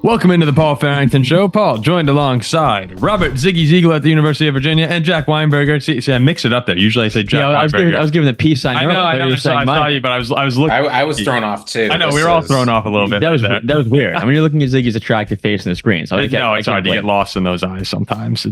Welcome into the Paul Farrington Show. Paul, joined alongside Robert Ziggy Ziegler at the University of Virginia and Jack Weinberger. See, I mix it up there. Usually I say Jack Weinberger. I was giving the peace sign. I know. I saw you, but I was looking. I was thrown off too. I know we were all thrown off a little bit. That was weird. I mean, you're looking at Ziggy's attractive face on the screen, so it's hard to get lost in those eyes sometimes.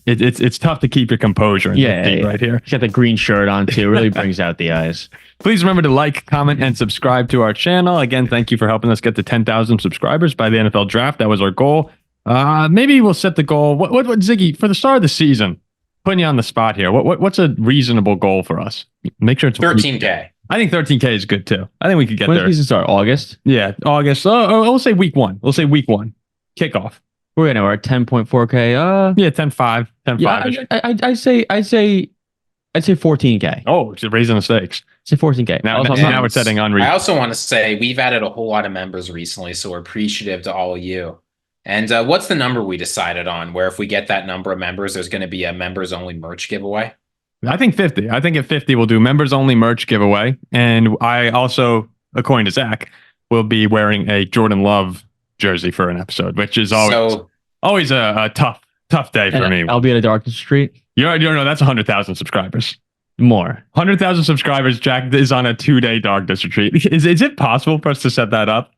It's tough to keep your composure. Right here. He's got the green shirt on too. Really brings out the eyes. Please remember to like, comment, and subscribe to our channel. Again, thank you for helping us get to 10,000 subscribers by the NFL draft. That was our goal. Maybe we'll set the goal. What Ziggy, for the start of the season, putting you on the spot here, what's a reasonable goal for us? Make sure it's 13K. I think 13K is good too. I think we could get there. When does the season start? August? Yeah, August. We'll say week one. Kickoff. We're at 10.4K. Yeah, 10.5. 10.5. Yeah, I'd say 14K. Oh, it's raising the stakes. Say 14K. Now we're setting on. I also want to say we've added a whole lot of members recently, so we're appreciative to all of you. And what's the number we decided on? Where if we get that number of members, there's going to be a members only merch giveaway. I think 50. I think at 50 we'll do members only merch giveaway, and I also, according to Zach, will be wearing a Jordan Love jersey for an episode, which is always a tough day for me. I'll be at a Darkness Street. You know that's 100,000 subscribers. More. 100,000 subscribers. Jack is on a 2-day Darkness retreat. Is it possible for us to set that up?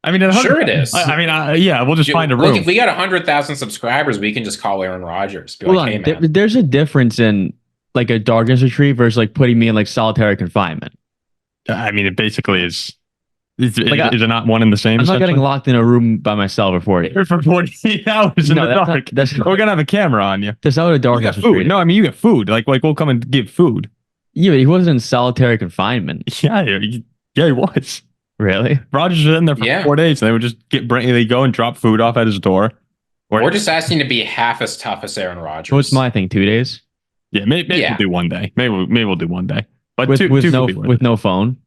I mean, sure it is. We'll just find a room. Look, if we got 100,000 subscribers, we can just call Aaron Rodgers. Be like, hey, man. There's a difference in like a Darkness retreat versus like putting me in like solitary confinement. I mean, it basically is. Is it not one and the same? I'm not getting locked in a room by myself for 48 hours in the dark. We're gonna have a camera on you. That's not what a Darkness retreat. No, I mean you get food. Like we'll come and give food. Yeah, but he wasn't in solitary confinement. Yeah, he was. Really? Rodgers was in there for 4 days. And they would just they go and drop food off at his door. We're just asking to be half as tough as Aaron Rodgers. What's my thing? 2 days? Yeah, maybe we'll do one day. Maybe we'll do one day. But with no phone.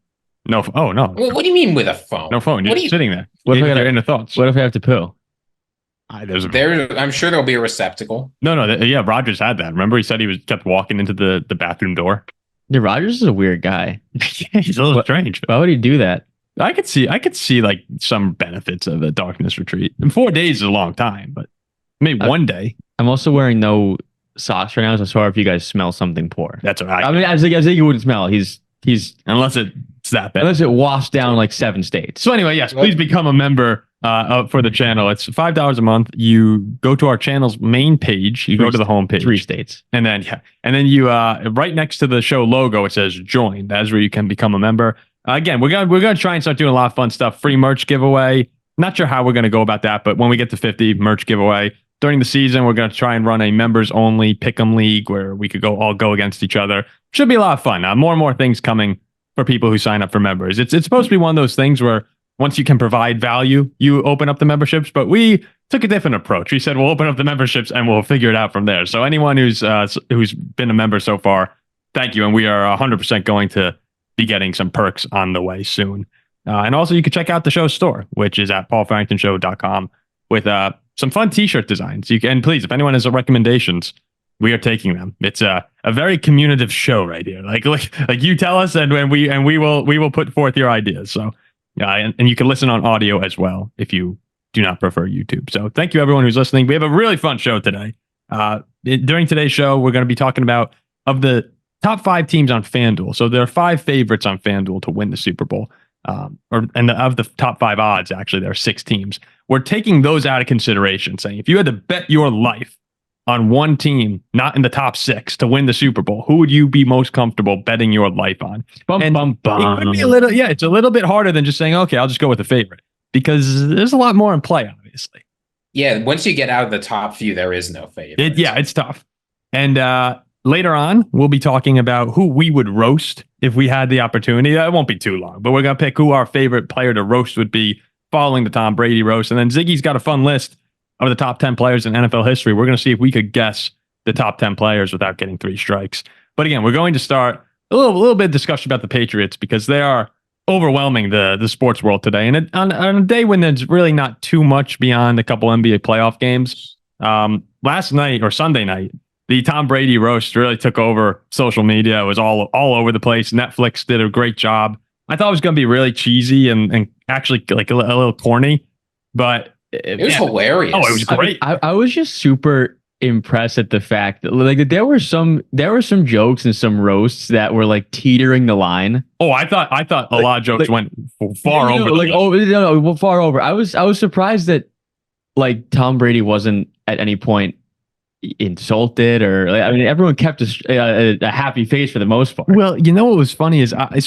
No. Oh no. What do you mean with a phone? No phone. You're just sitting there. What if I got inner thoughts? What if I have to poo? I'm sure there'll be a receptacle. No. Rodgers had that. Remember, he said he kept walking into the bathroom door. Yeah, Rodgers is a weird guy. He's a little strange. Why would he do that? I could see like some benefits of a Darkness retreat. And 4 days is a long time, but maybe one day. I'm also wearing no socks right now, so sorry if you guys smell something poor. That's all right. I mean, I think you wouldn't smell. He's unless it's that bad. Unless it washed down like 7 states. So anyway, yes, please become a member for the channel. It's $5 a month. You go to our channel's main page. You go to the home page. 3 states. And then you right next to the show logo, it says join. That's where you can become a member. Again, we're gonna try and start doing a lot of fun stuff. Free merch giveaway. Not sure how we're gonna go about that, but when we get to 50, merch giveaway. During the season, we're gonna try and run a members only pick'em league where we could all go against each other. Should be a lot of fun. More and more things coming for people who sign up for members. It's supposed to be one of those things where once you can provide value, you open up the memberships. But we took a different approach. We said we'll open up the memberships and we'll figure it out from there. So anyone who's been a member so far, thank you, and we are 100% going to be getting some perks on the way soon. And also, you can check out the show's store, which is at paulfarringtonshow.com with some fun T-shirt designs. And please, if anyone has recommendations, we are taking them. It's a very communicative show right here. Like you tell us, and we will put forth your ideas. So and you can listen on audio as well if you do not prefer YouTube. So thank you everyone who's listening. We have a really fun show today. During today's show, we're going to be talking about of the top 5 teams on FanDuel. So there are 5 favorites on FanDuel to win the Super Bowl. Of the top 5 odds, actually, there are 6 teams. We're taking those out of consideration, saying if you had to bet your life on one team not in the top 6 to win the Super Bowl, who would you be most comfortable betting your life on? It could be it's a little bit harder than just saying, okay, I'll just go with the favorite, because there's a lot more in play, obviously. Yeah, once you get out of the top few, there is no favorite. It's tough. And later on, we'll be talking about who we would roast if we had the opportunity. That won't be too long, but we're going to pick who our favorite player to roast would be following the Tom Brady roast. And then Ziggy's got a fun list of the top 10 players in NFL history. We're going to see if we could guess the top 10 players without getting 3 strikes. But again, we're going to start a little bit of discussion about the Patriots because they are overwhelming the sports world today. And on a day when there's really not too much beyond a couple NBA playoff games, last night or Sunday night, the Tom Brady roast really took over social media. It was all over the place. Netflix did a great job. I thought it was going to be really cheesy and actually like a little corny, but It was hilarious. Oh, it was great. I was just super impressed at the fact that like there were some jokes and some roasts that were like teetering the line. Oh, I thought a lot of jokes went far over. Far over. I was surprised that like Tom Brady wasn't at any point insulted or I mean everyone kept a happy face for the most part. Well, you know what was funny is I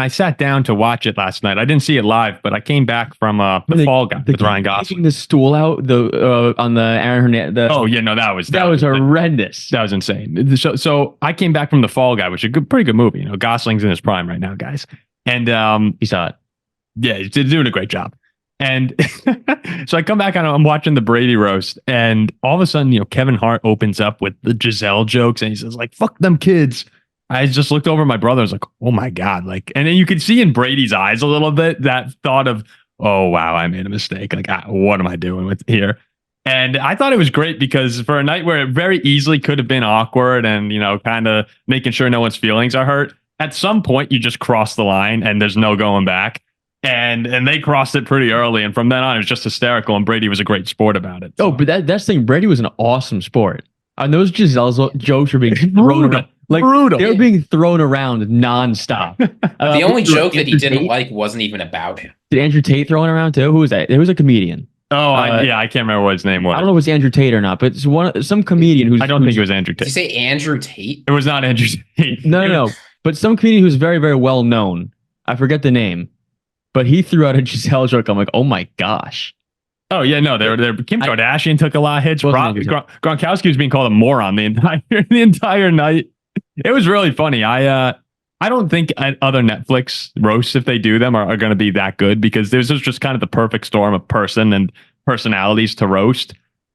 sat down to watch it last night. I didn't see it live, but I came back from the Fall Guy with Ryan Gosling. Taking the stool out on the Aaron Hernandez. That was horrendous. That was insane. So I came back from the Fall Guy, which is a pretty good movie. You know, Gosling's in his prime right now, guys, and he saw it. Yeah, he's doing a great job. And so I come back and I'm watching the Brady roast, and all of a sudden, you know, Kevin Hart opens up with the Giselle jokes, and he says like, "Fuck them kids." I just looked over at my brother. I was like, "Oh my god!" Like, and then you could see in Brady's eyes a little bit that thought of, "Oh wow, I made a mistake. Like, what am I doing with here?" And I thought it was great because for a night where it very easily could have been awkward and you know, kind of making sure no one's feelings are hurt, at some point you just cross the line and there's no going back. And they crossed it pretty early, and from then on it was just hysterical. And Brady was a great sport about it. So. Oh, but that's the thing. Brady was an awesome sport. And those Giselle jokes were being thrown around, brutal. They were being thrown around nonstop. The only joke that he didn't like wasn't even about him. Did Andrew Tate throw it around too? Who was that? It was a comedian. Oh, I can't remember what his name was. I don't know if it was Andrew Tate or not, but it's some comedian who's. I don't think it was Andrew Tate. Did you say Andrew Tate? It was not Andrew Tate. No. But some comedian who's very, very well known. I forget the name. But he threw out a Giselle joke. I'm like, oh my gosh. Oh yeah, no, they're Kim Kardashian took a lot of hits. Gronkowski was being called a moron the entire night. It was really funny. I don't think other Netflix roasts, if they do them, are going to be that good because this was just kind of the perfect storm of person and personalities to roast.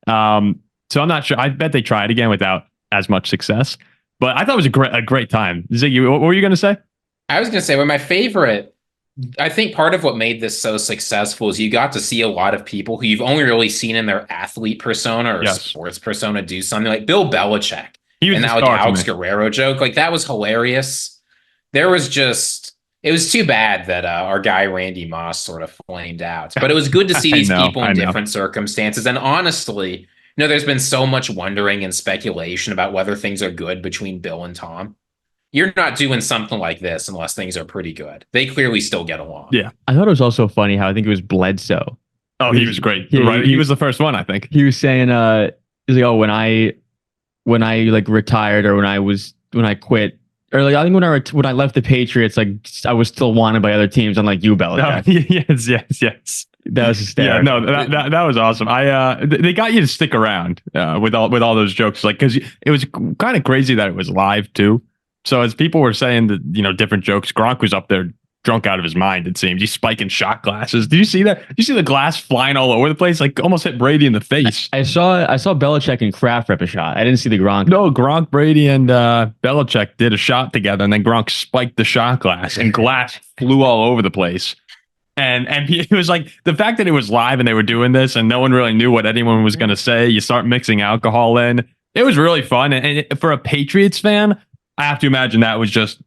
So I'm not sure. I bet they try it again without as much success. But I thought it was a great time. Ziggy, what were you going to say? I was going to say, my favorite. I think part of what made this so successful is you got to see a lot of people who you've only really seen in their athlete persona or sports persona do something like Bill Belichick. And that like Alex Guerrero joke, like that was hilarious. It was too bad that our guy Randy Moss sort of flamed out, but it was good to see these people in different circumstances. And honestly, you know, there's been so much wondering and speculation about whether things are good between Bill and Tom. You're not doing something like this unless things are pretty good. They clearly still get along. Yeah. I thought it was also funny how I think it was Bledsoe. Oh, he was great. Yeah, right. He was the first one, I think. He was saying, he's like, oh, when I like retired or when I quit, or like I think when I left the Patriots, like I was still wanted by other teams, unlike you, Belichick. Yes. That was hysterical. Yeah, no, that was awesome. They got you to stick around with all those jokes, like because it was kind of crazy that it was live too. So as people were saying that, you know, different jokes, Gronk was up there drunk out of his mind, it seems. He's spiking shot glasses. Did you see that? Did you see the glass flying all over the place? Like almost hit Brady in the face. I saw Belichick and Kraft rip a shot. I didn't see the Gronk. No, Gronk, Brady, and Belichick did a shot together, and then Gronk spiked the shot glass, and glass flew all over the place. And it was like the fact that it was live and they were doing this and no one really knew what anyone was going to say. You start mixing alcohol in. It was really fun. And for a Patriots fan, I have to imagine that was just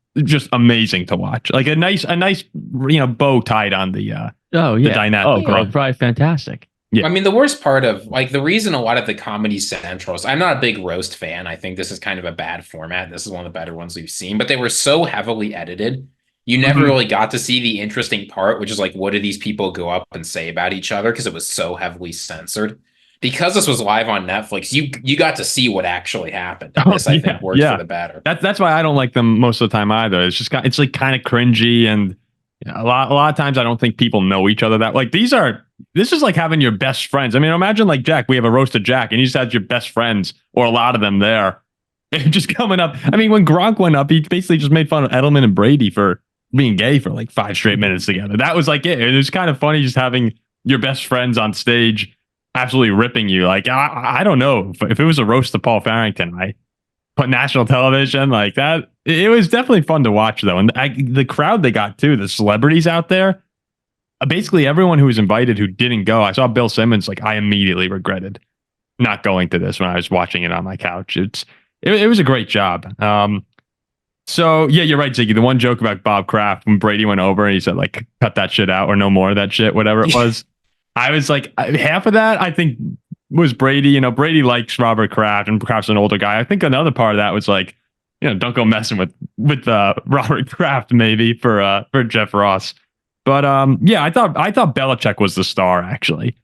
amazing to watch. Like a nice, you know, bow tied on the dynamic. Oh, probably fantastic. Yeah. I mean, the worst part of like the reason a lot of the Comedy Centrals, I'm not a big roast fan. I think this is kind of a bad format. This is one of the better ones we've seen, but they were so heavily edited. You never really got to see the interesting part, which is like, what do these people go up and say about each other? Because it was so heavily censored. Because this was live on Netflix, you got to see what actually happened. And this, I think, worked for the better. That's why I don't like them most of the time either. It's just it's like kind of cringy, and you know, a lot of times I don't think people know each other that like this is like having your best friends. I mean, imagine like Jack. We have a roasted Jack, and you just had your best friends or a lot of them there, and just coming up. I mean, when Gronk went up, he basically just made fun of Edelman and Brady for being gay for like 5 straight minutes together. That was like it. It was kind of funny just having your best friends on stage. Absolutely ripping you. Like, I don't know if it was a roast to Paul Farrington, right? But national television like that, it was definitely fun to watch though. And the crowd they got too, the celebrities out there, basically everyone who was invited who didn't go. I saw Bill Simmons. Like I immediately regretted not going to this when I was watching it on my couch. It was a great job. So yeah, you're right, Ziggy. The one joke about Bob Kraft when Brady went over and he said like, cut that shit out or no more of that shit, whatever it was. I was like, half of that I think was Brady. Brady likes Robert Kraft, and Kraft's an older guy. I think another part of that was like, don't go messing with Robert Kraft maybe for Jeff Ross. But yeah, I thought Belichick was the star actually,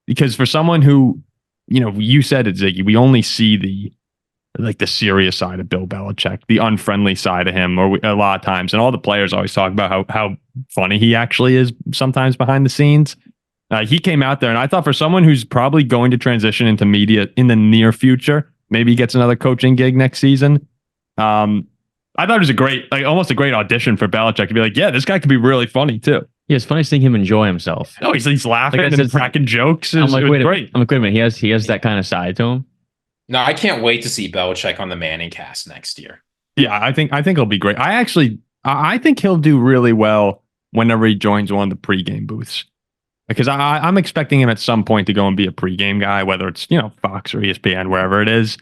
because for someone who, you said it, Ziggy, we only see the serious side of Bill Belichick, the unfriendly side of him, a lot of times, and all the players always talk about how funny he actually is sometimes behind the scenes. He came out there, and I thought for someone who's probably going to transition into media in the near future, maybe he gets another coaching gig next season. I thought it was almost a great audition for Belichick to be like, yeah, this guy could be really funny too. Yeah, it's funny seeing him enjoy himself. Oh, he's laughing and cracking jokes. I'm like, wait a minute. He has that kind of side to him. No, I can't wait to see Belichick on the Manning cast next year. Yeah, I think he'll be great. I think he'll do really well whenever he joins one of the pregame booths, because I'm expecting him at some point to go and be a pregame guy, whether it's Fox or ESPN, wherever it is.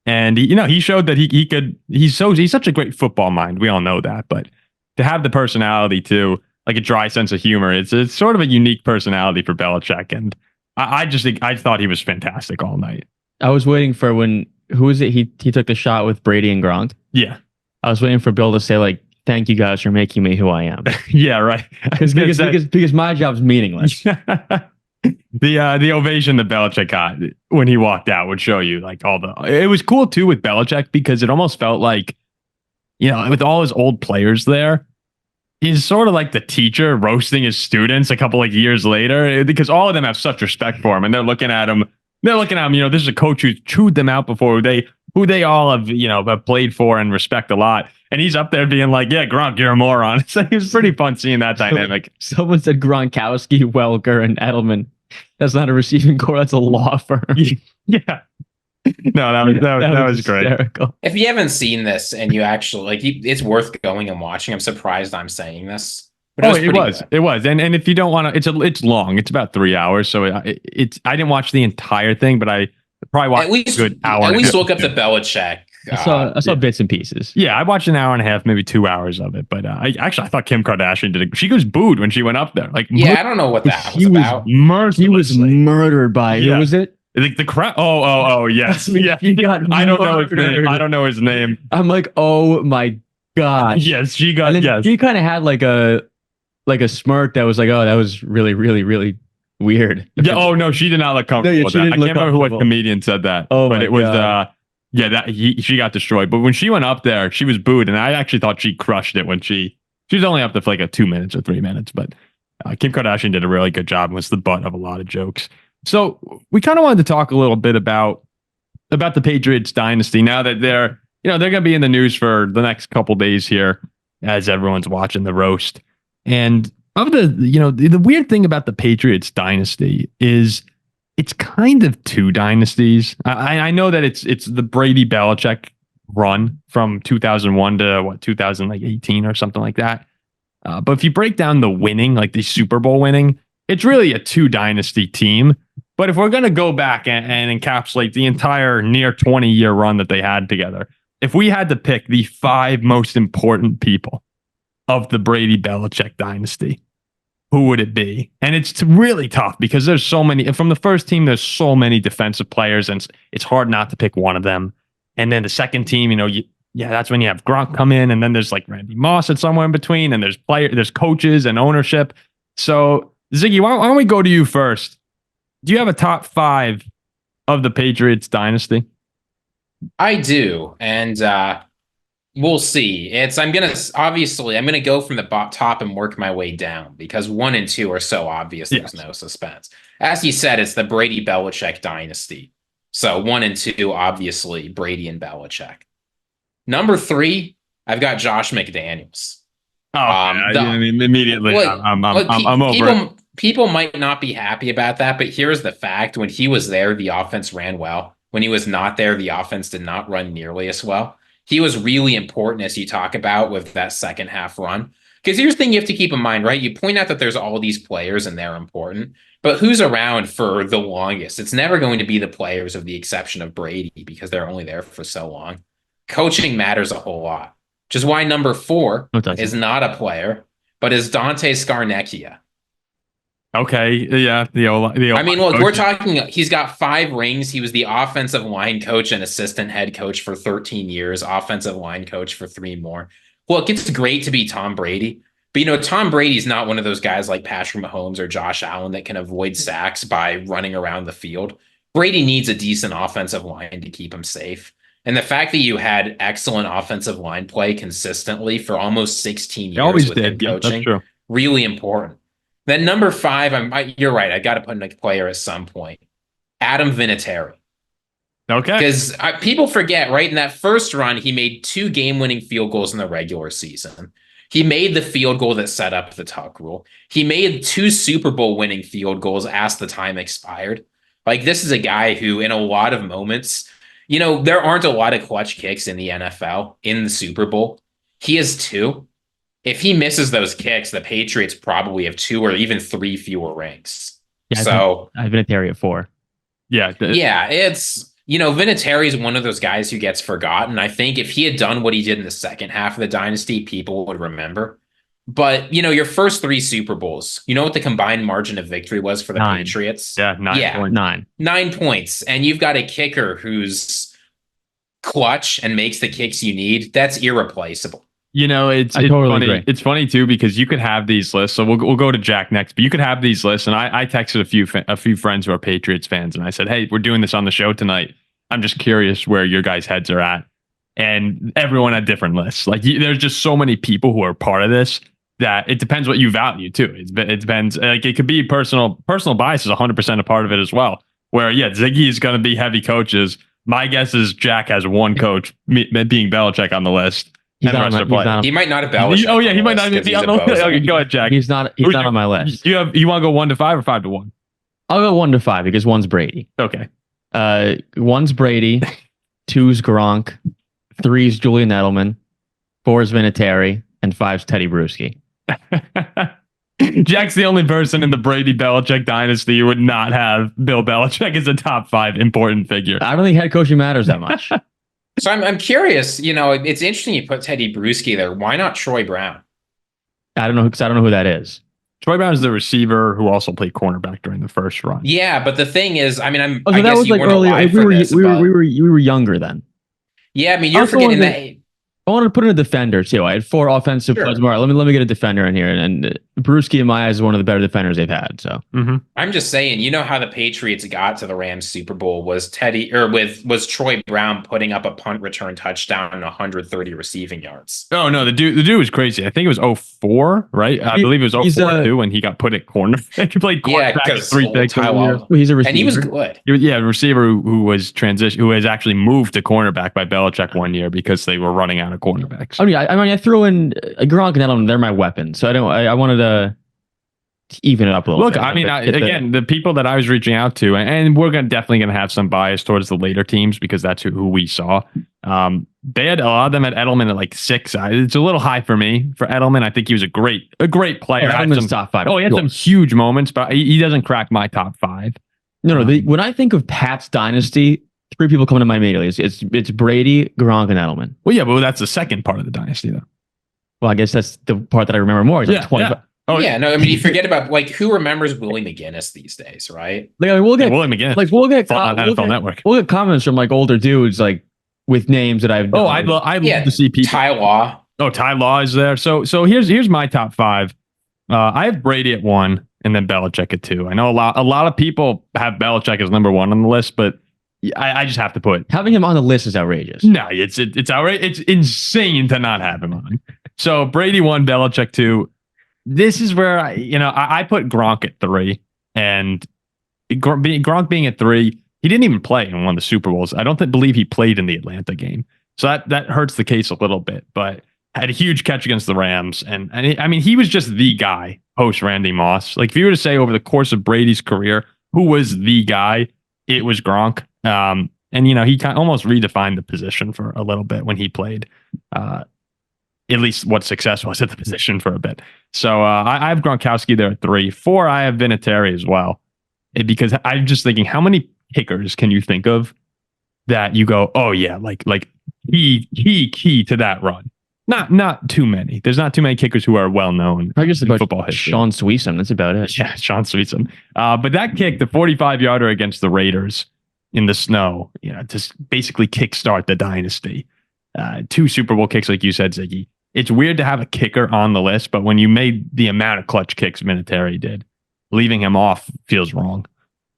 And he showed that he could. He's such a great football mind. We all know that, but to have the personality too, like a dry sense of humor, it's sort of a unique personality for Belichick. And I thought he was fantastic all night. I was waiting for who was it? He took the shot with Brady and Gronk. Yeah. I was waiting for Bill to say like, "Thank you guys for making me who I am." Yeah, right. because my job's meaningless. The ovation that Belichick got when he walked out would show you like it was cool too with Belichick, because it almost felt like, with all his old players there, he's sort of like the teacher roasting his students a couple of years later, because all of them have such respect for him, and they're looking at him. This is a coach who's chewed them out before, who they all have, have played for and respect a lot. And he's up there being like, yeah, Gronk, you're a moron. So it was pretty fun seeing that dynamic. Someone said Gronkowski, Welker, and Edelman. That's not a receiving core. That's a law firm. Yeah. No, that was great. If you haven't seen this and you actually it's worth going and watching. I'm surprised I'm saying this. But it was. And if you don't want to, it's long. It's about 3 hours. So I didn't watch the entire thing, but I probably watched a good hour. At least look up the Belichick. I saw bits and pieces. Yeah, I watched an hour and a half, maybe 2 hours of it. But I thought Kim Kardashian did it. She was booed when she went up there. Like, I don't know what that was about. He was murdered by who was it? Like the crowd. Oh, yes. Yeah. I don't know his name. I don't know his name. I'm like, oh my gosh. Yes, she got. Yes, she kind of had like a smirk that was like, oh, that was really, really, really weird. Yeah. Oh no, she did not look comfortable with that. I can't remember what comedian said that. Oh, but it was she got destroyed. But when she went up there, she was booed, and I actually thought she crushed it when she was only up there for like 2 minutes or 3 minutes. But Kim Kardashian did a really good job and was the butt of a lot of jokes. So we kind of wanted to talk a little bit about the Patriots dynasty now that they're going to be in the news for the next couple days here as everyone's watching the roast. And of the weird thing about the Patriots dynasty is it's kind of two dynasties. I know that it's the Brady Belichick run from 2001 to 2018 or something like that. But if you break down the winning, like the Super Bowl winning, it's really a two dynasty team. But if we're going to go back and encapsulate the entire near 20-year run that they had together, if we had to pick the 5 most important people of the Brady Belichick dynasty, who would it be? And it's really tough because there's so many. From the first team, there's so many defensive players, and it's hard not to pick one of them. And then the second team, that's when you have Gronk come in, and then there's like Randy Moss at somewhere in between, and there's coaches and ownership. So Ziggy, why don't we go to you first? Do you have a top 5 of the Patriots dynasty? I do, and we'll see. I'm gonna go from the top and work my way down because 1 and 2 are so obvious. There's no suspense. As you said, it's the Brady Belichick dynasty. So 1 and 2, obviously Brady and Belichick. Number 3, I've got Josh McDaniels. Immediately, I'm over it. People might not be happy about that, but here's the fact. When he was there, the offense ran well. When he was not there, the offense did not run nearly as well. He was really important, as you talk about, with that second half run. Because here's the thing you have to keep in mind, right? You point out that there's all these players and they're important, but who's around for the longest? It's never going to be the players, with the exception of Brady, because they're only there for so long. Coaching matters a whole lot, which is why number 4 is not a player, but is Dante Scarnecchia. Okay, yeah. I mean, look, we're talking. He's got 5 rings. He was the offensive line coach and assistant head coach for 13 years. Offensive line coach for 3 more. Look, it's great to be Tom Brady, but Tom Brady's not one of those guys like Patrick Mahomes or Josh Allen that can avoid sacks by running around the field. Brady needs a decent offensive line to keep him safe. And the fact that you had excellent offensive line play consistently for almost 16 years with head coaching, really important. Then number 5, you're right. I got to put in a player at some point. Adam Vinatieri. Okay. Because people forget, right? In that first run, he made 2 game-winning field goals in the regular season. He made the field goal that set up the tuck rule. He made 2 Super Bowl winning field goals as the time expired. Like, this is a guy who, in a lot of moments, there aren't a lot of clutch kicks in the NFL in the Super Bowl. He has 2. If he misses those kicks, the Patriots probably have 2 or even 3 fewer rings. Yeah, so I've been at Vinatieri at 4. Yeah, it's Vinatieri is one of those guys who gets forgotten. I think if he had done what he did in the second half of the dynasty, people would remember. But your first 3 Super Bowls, you know what the combined margin of victory was for the 9. Patriots? Yeah, 9. 9 points, and you've got a kicker who's clutch and makes the kicks you need. That's irreplaceable. It's totally funny. agree. It's funny too because you could have these lists. So we'll go to Jack next, but you could have these lists. And I texted a few friends who are Patriots fans, and I said, "Hey, we're doing this on the show tonight. I'm just curious where your guys' heads are at." And everyone had different lists. Like there's just so many people who are part of this that it depends what you value too. It depends. Like it could be personal bias is 100% a part of it as well. Where Ziggy is going to be heavy coaches. My guess is Jack has one coach, being Belichick, on the list. He might not have Belichick. Oh yeah, he might not even be on the list. Okay, go ahead, Jack. He's not on my list. You want to go 1 to 5 or 5 to 1? I'll go 1 to 5 because 1's Brady. Okay. 1's Brady, 2's Gronk, 3's Julian Edelman, 4's Vinatieri, and 5's Teddy Bruschi. Jack's the only person in the Brady Belichick dynasty who would not have Bill Belichick as a top 5 important figure. I don't think head coaching matters that much. So I'm curious, it's interesting you put Teddy Bruschi there. Why not Troy Brown? I don't know who that is. Troy Brown is the receiver who also played cornerback during the first run. Yeah, but the thing is, I guess that was you like weren't earlier. alive We were younger then. Yeah, I mean, you're forgetting that. I wanted to put in a defender too. I had 4 offensive players. All right, let me get a defender in here, and Bruschi in my eyes is one of the better defenders they've had. So I'm just saying, how the Patriots got to the Rams Super Bowl was Troy Brown putting up a punt return touchdown and 130 receiving yards. Oh no, the dude was crazy. I think it was 04, right? I believe it was 04 too when he got put at corner. He played cornerback 3 picks. He's a receiver, and he was good. Yeah, a receiver who was who has actually moved to cornerback by Belichick one year because they were running out of cornerbacks. I threw in Gronk and Edelman. They're my weapons, so I wanted to even it up a little bit. Look, the people that I was reaching out to, and we're definitely going to have some bias towards the later teams because that's who we saw. They had a lot of them at Edelman at like 6. It's a little high for me for Edelman. I think he was a great player. Edelman's top 5. Oh, he had some huge moments, but he doesn't crack my top 5. No. When I think of Pat's dynasty, 3 people come to mind immediately. It's Brady, Gronk, and Edelman. Well, yeah, but that's the second part of the dynasty, though. Well, I guess that's the part that I remember more. Oh yeah, no. I mean, you forget about who remembers Willie McGinnis these days, right? We'll get Willie McGinnis. We'll get on NFL Network. We'll get comments from older dudes with names that I've. Oh, I'd love to see people. Ty Law. Oh, Ty Law is there. So here's my top 5. I have Brady at 1 and then Belichick at 2. I know a lot of people have Belichick as number 1 on the list, but I just have to put having him on the list is outrageous. No, it's outrageous. It's insane to not have him on. So Brady 1, Belichick 2. This is where I put Gronk at 3, and Gronk being at 3, he didn't even play in one of the Super Bowls. I don't believe he played in the Atlanta game, so that hurts the case a little bit. But had a huge catch against the Rams, and he was just the guy post Randy Moss. Like if you were to say over the course of Brady's career, who was the guy, it was Gronk. And he kind of almost redefined the position for a little bit when he played. At least what success was at the position for a bit. So I have Gronkowski there at 3. 4, I have Vinatieri as well. Because I'm just thinking, how many kickers can you think of that you go, oh yeah, like key to that run? Not too many. There's not too many kickers who are well known. I guess about football history. Sean Sweetson. That's about it. Yeah, Sean Sweetson. But that kick, the 45-yarder against the Raiders in the snow, to basically kickstart the dynasty. 2 Super Bowl kicks, like you said, Ziggy. It's weird to have a kicker on the list, but when you made the amount of clutch kicks Vinatieri did, leaving him off feels wrong.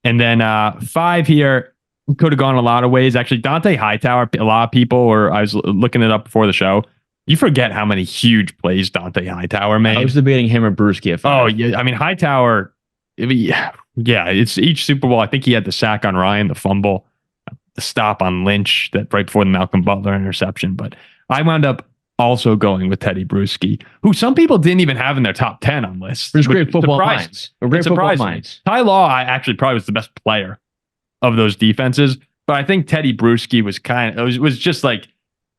And then 5 here could have gone a lot of ways. Actually, Dante Hightower, a lot of people, or I was looking it up before the show. You forget how many huge plays Dante Hightower made. I was debating him or Brewski at 5. Oh, yeah. I mean, Hightower, it's each Super Bowl. I think he had the sack on Ryan, the fumble, the stop on Lynch that right before the Malcolm Butler interception. But I wound up also going with Teddy Bruschi, who some people didn't even have in their top 10 on lists. There's great football minds. Great football minds. Ty Law, I actually probably was the best player of those defenses. But I think Teddy Bruschi was just like,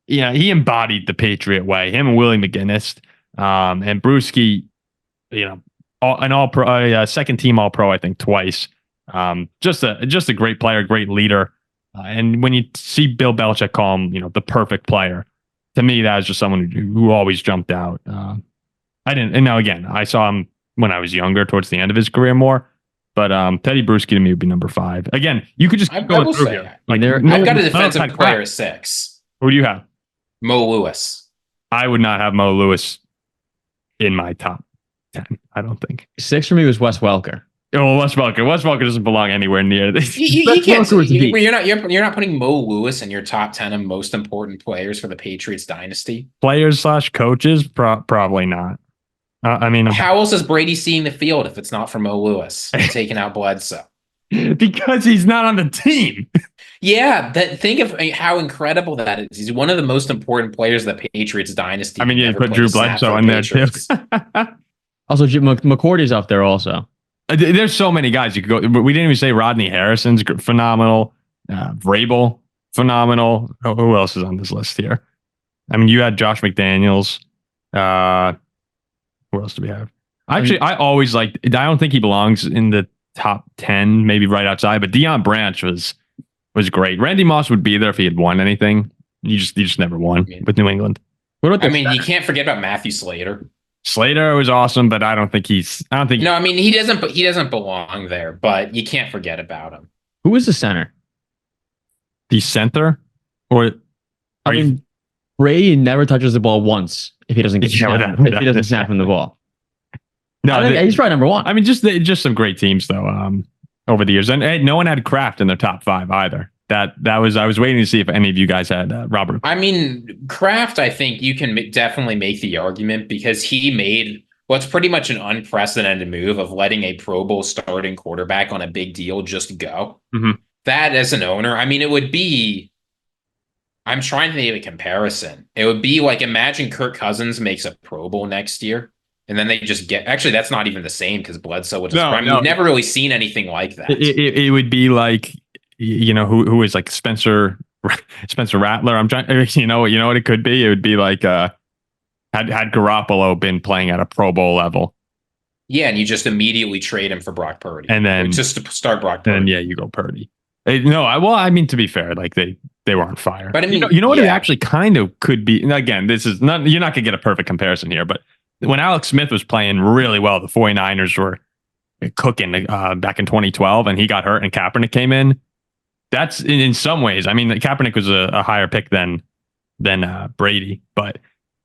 he embodied the Patriot way. Him and Willie McGinnis, and Bruschi, an all-pro, second team all-pro, I think twice. Just a great player, great leader. And when you see Bill Belichick call him, the perfect player, to me that was just someone who always jumped out. I saw him when I was younger, towards the end of his career more. But Teddy Bruschi to me would be number 5. Again, you could just go through here. I've got a defensive player at 6. Who do you have? Mo Lewis. I would not have Mo Lewis in my top 10. I don't think. 6 for me was Wes Welker. Oh, Wes Welker. Wes Welker doesn't belong anywhere near this. You can't. You're not putting Mo Lewis in your top 10 of most important players for the Patriots dynasty. Players/coaches, probably not. How else is Brady seeing the field if it's not for Mo Lewis taking out Bledsoe? Because he's not on the team. Yeah, think of how incredible that is. He's one of the most important players of the Patriots dynasty. You put Drew Bledsoe in there too. Also, McCourty's up there also. There's so many guys you could go. But we didn't even say Rodney Harrison's phenomenal. Vrabel, phenomenal. Who else is on this list here? You had Josh McDaniels. Who else do we have? Actually, I always liked. I don't think he belongs in the top 10, maybe right outside. But Deion Branch was great. Randy Moss would be there if he had won anything. You just never won with New England. You can't forget about Matthew Slater. Slater was awesome, but I don't think he's. No, he doesn't belong there. But you can't forget about him. Who is the center? The center, or Brady never touches the ball once if he doesn't get snap from the ball. No, he's probably number 1. Just some great teams though. Over the years, and no one had Kraft in their top 5 either. I was waiting to see if any of you guys had Robert. Kraft, I think you can definitely make the argument because he made what's pretty much an unprecedented move of letting a Pro Bowl starting quarterback on a big deal just go. Mm-hmm. That as an owner, it would be. I'm trying to make a comparison. It would be like imagine Kirk Cousins makes a Pro Bowl next year. And then they just get. Actually, that's not even the same because Bledsoe would just. We've never really seen anything like that. It would be like, who is like Spencer Rattler. I'm trying. You know what it could be. It would be like had Garoppolo been playing at a Pro Bowl level. Yeah, and you just immediately trade him for Brock Purdy, and then just to start Brock Purdy. And you go Purdy. To be fair, like they were on fire. But you know what it actually kind of could be. And again, this is not. You're not gonna get a perfect comparison here, but. When Alex Smith was playing really well, the 49ers were cooking back in 2012, and he got hurt, and Kaepernick came in. That's in some ways. Kaepernick was a higher pick than Brady, but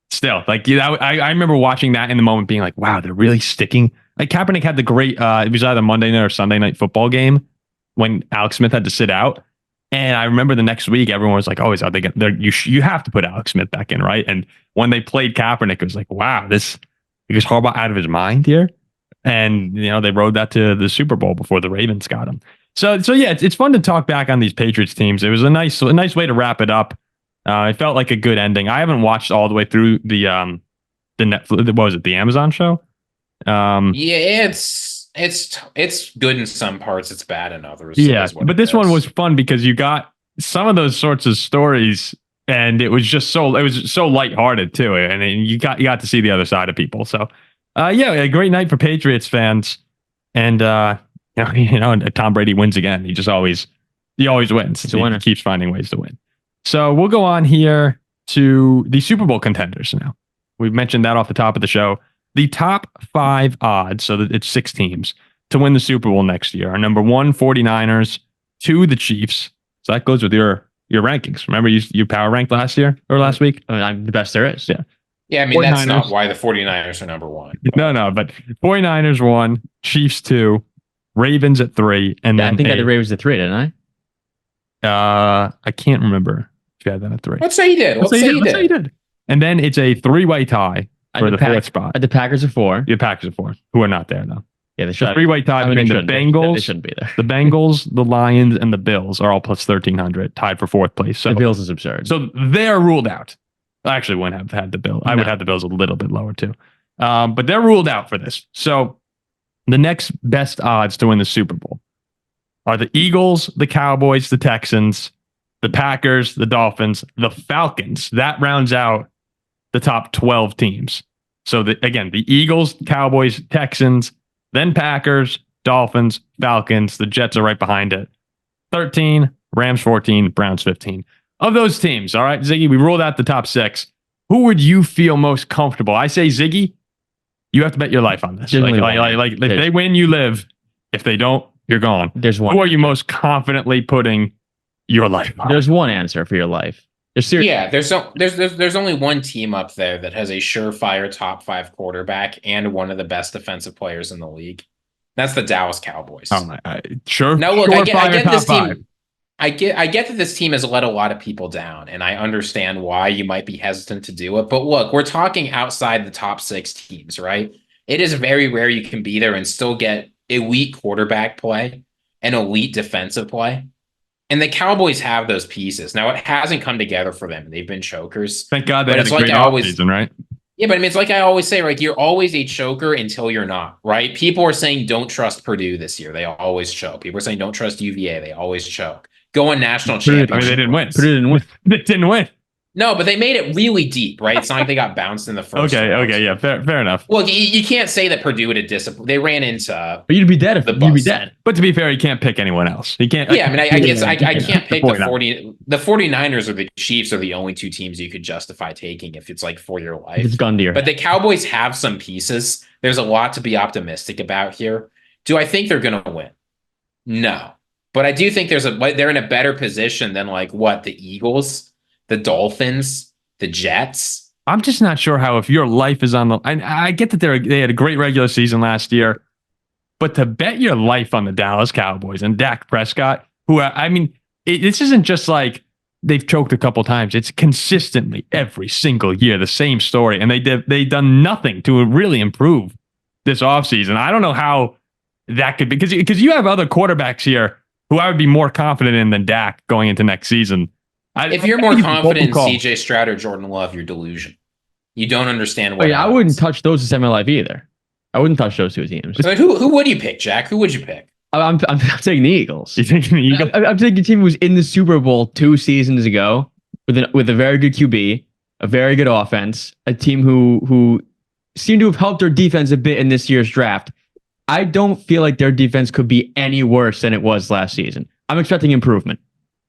still, I remember watching that in the moment, being like, "Wow, they're really sticking." Like Kaepernick had the great. It was either Monday night or Sunday night football game when Alex Smith had to sit out, and I remember the next week everyone was like, "Oh, are they going? You have to put Alex Smith back in, right?" And when they played Kaepernick, it was like, wow, is Harbaugh out of his mind here? And, they rode that to the Super Bowl before the Ravens got him. So yeah, it's fun to talk back on these Patriots teams. It was a nice way to wrap it up. It felt like a good ending. I haven't watched all the way through the Netflix, what was it, the Amazon show? Yeah, it's good in some parts, it's bad in others. Yeah, but this one was fun because you got some of those sorts of stories. And it was so lighthearted too, and you got to see the other side of people. So, a great night for Patriots fans, and Tom Brady wins again. He always wins. He keeps finding ways to win. So we'll go on here. to the Super Bowl contenders now. We've mentioned that off the top of the show. The top 5 odds, so that it's 6 teams, to win the Super Bowl next year are number 1, 49ers, 2, the Chiefs. So that goes with your rankings. Remember you power ranked last week? I mean, I'm the best there is. Yeah. Yeah, I mean, that's not why the 49ers are number 1. No, but 49ers 1, Chiefs 2, Ravens at 3, and then I think I had the Ravens at 3, didn't I? I can't remember if you had that at 3. Let's say you did. Let's say you did. And then it's a 3-way tie for the 4th spot. The Packers are 4. The Packers are 4, who are not there though. Yeah, they should. 3-way tie between the Bengals. They shouldn't be there. The Bengals, the Lions, and the Bills are all plus 1,300, tied for 4th place. So the Bills is absurd. So they're ruled out. I actually wouldn't have had the Bills. I would have the Bills a little bit lower too. But they're ruled out for this. So the next best odds to win the Super Bowl are the Eagles, the Cowboys, the Texans, the Packers, the Dolphins, the Falcons. That rounds out the top 12 teams. So again, the Eagles, Cowboys, Texans, then Packers, Dolphins, Falcons. The Jets are right behind it. 13, Rams 14, Browns 15. Of those teams, all right, Ziggy, we ruled out the top 6. Who would you feel most comfortable? I say Ziggy, you have to bet your life on this. Like if they win, you live. If they don't, you're gone. There's one. Who are you most confidently putting your life on? There's one answer for your life. There's only one team up there that has a surefire top 5 quarterback and one of the best defensive players in the league. That's the Dallas Cowboys. Oh my, sure. No, look, I get this team. I get that this team has let a lot of people down, and I understand why you might be hesitant to do it. But look, we're talking outside the top 6 teams, right? It is very rare you can be there and still get elite quarterback play and elite defensive play. And the Cowboys have those pieces. Now, it hasn't come together for them. They've been chokers. Thank God they had a great offseason, right? Yeah, but I mean, it's like I always say, right? You're always a choker until you're not, right? People are saying don't trust Purdue this year. They always choke. People are saying don't trust UVA. They always choke. Go on national championship. I mean, they didn't win. Purdue didn't win. They didn't win. No, but they made it really deep, right? It's not like they got bounced in the first round. Okay, yeah, fair enough. Well, you can't say that Purdue would have disciplined. They ran into. But you'd be dead if you'd be dead. But to be fair, you can't pick anyone else. You can't. Yeah, I mean, I guess I can't pick the 40. The 49ers or the Chiefs are the only 2 teams you could justify taking if it's like for your life. It's gun to your But the Cowboys have some pieces. There's a lot to be optimistic about here. Do I think they're going to win? No. But I do think they're in a better position than the Eagles, the Dolphins, the Jets. I'm just not sure how if your life is on the. I get that they had a great regular season last year, but to bet your life on the Dallas Cowboys and Dak Prescott, who this isn't just like they've choked a couple times. It's consistently every single year the same story, and they've done nothing to really improve this offseason. I don't know how that could be because you have other quarterbacks here who I would be more confident in than Dak going into next season. If you're more confident in CJ Stroud or Jordan Love, you're delusional. You don't understand what. I wouldn't touch those to save my life either. I wouldn't touch those 2 teams. So who would you pick, Jack? Who would you pick? I'm taking the Eagles. You taking the Eagles? I'm taking a team who was in the Super Bowl 2 seasons ago with a very good QB, a very good offense, a team who seemed to have helped their defense a bit in this year's draft. I don't feel like their defense could be any worse than it was last season. I'm expecting improvement.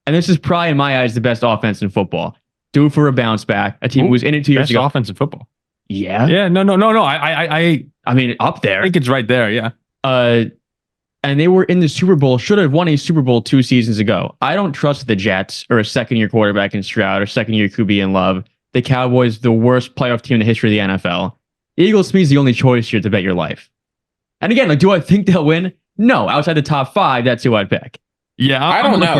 And this is probably, in my eyes, the best offense in football. Due for a bounce back. A team who was in it 2 years ago. Best offense in football. Yeah. Yeah. No. I mean, up there. I think it's right there. Yeah. And they were in the Super Bowl. Should have won a Super Bowl 2 seasons ago. I don't trust the Jets or a second-year quarterback in Stroud or second-year QB in Love. The Cowboys, the worst playoff team in the history of the NFL. Eagles to me is the only choice here to bet your life. And again, do I think they'll win? No. Outside the top 5, that's who I'd pick. Yeah, I don't know.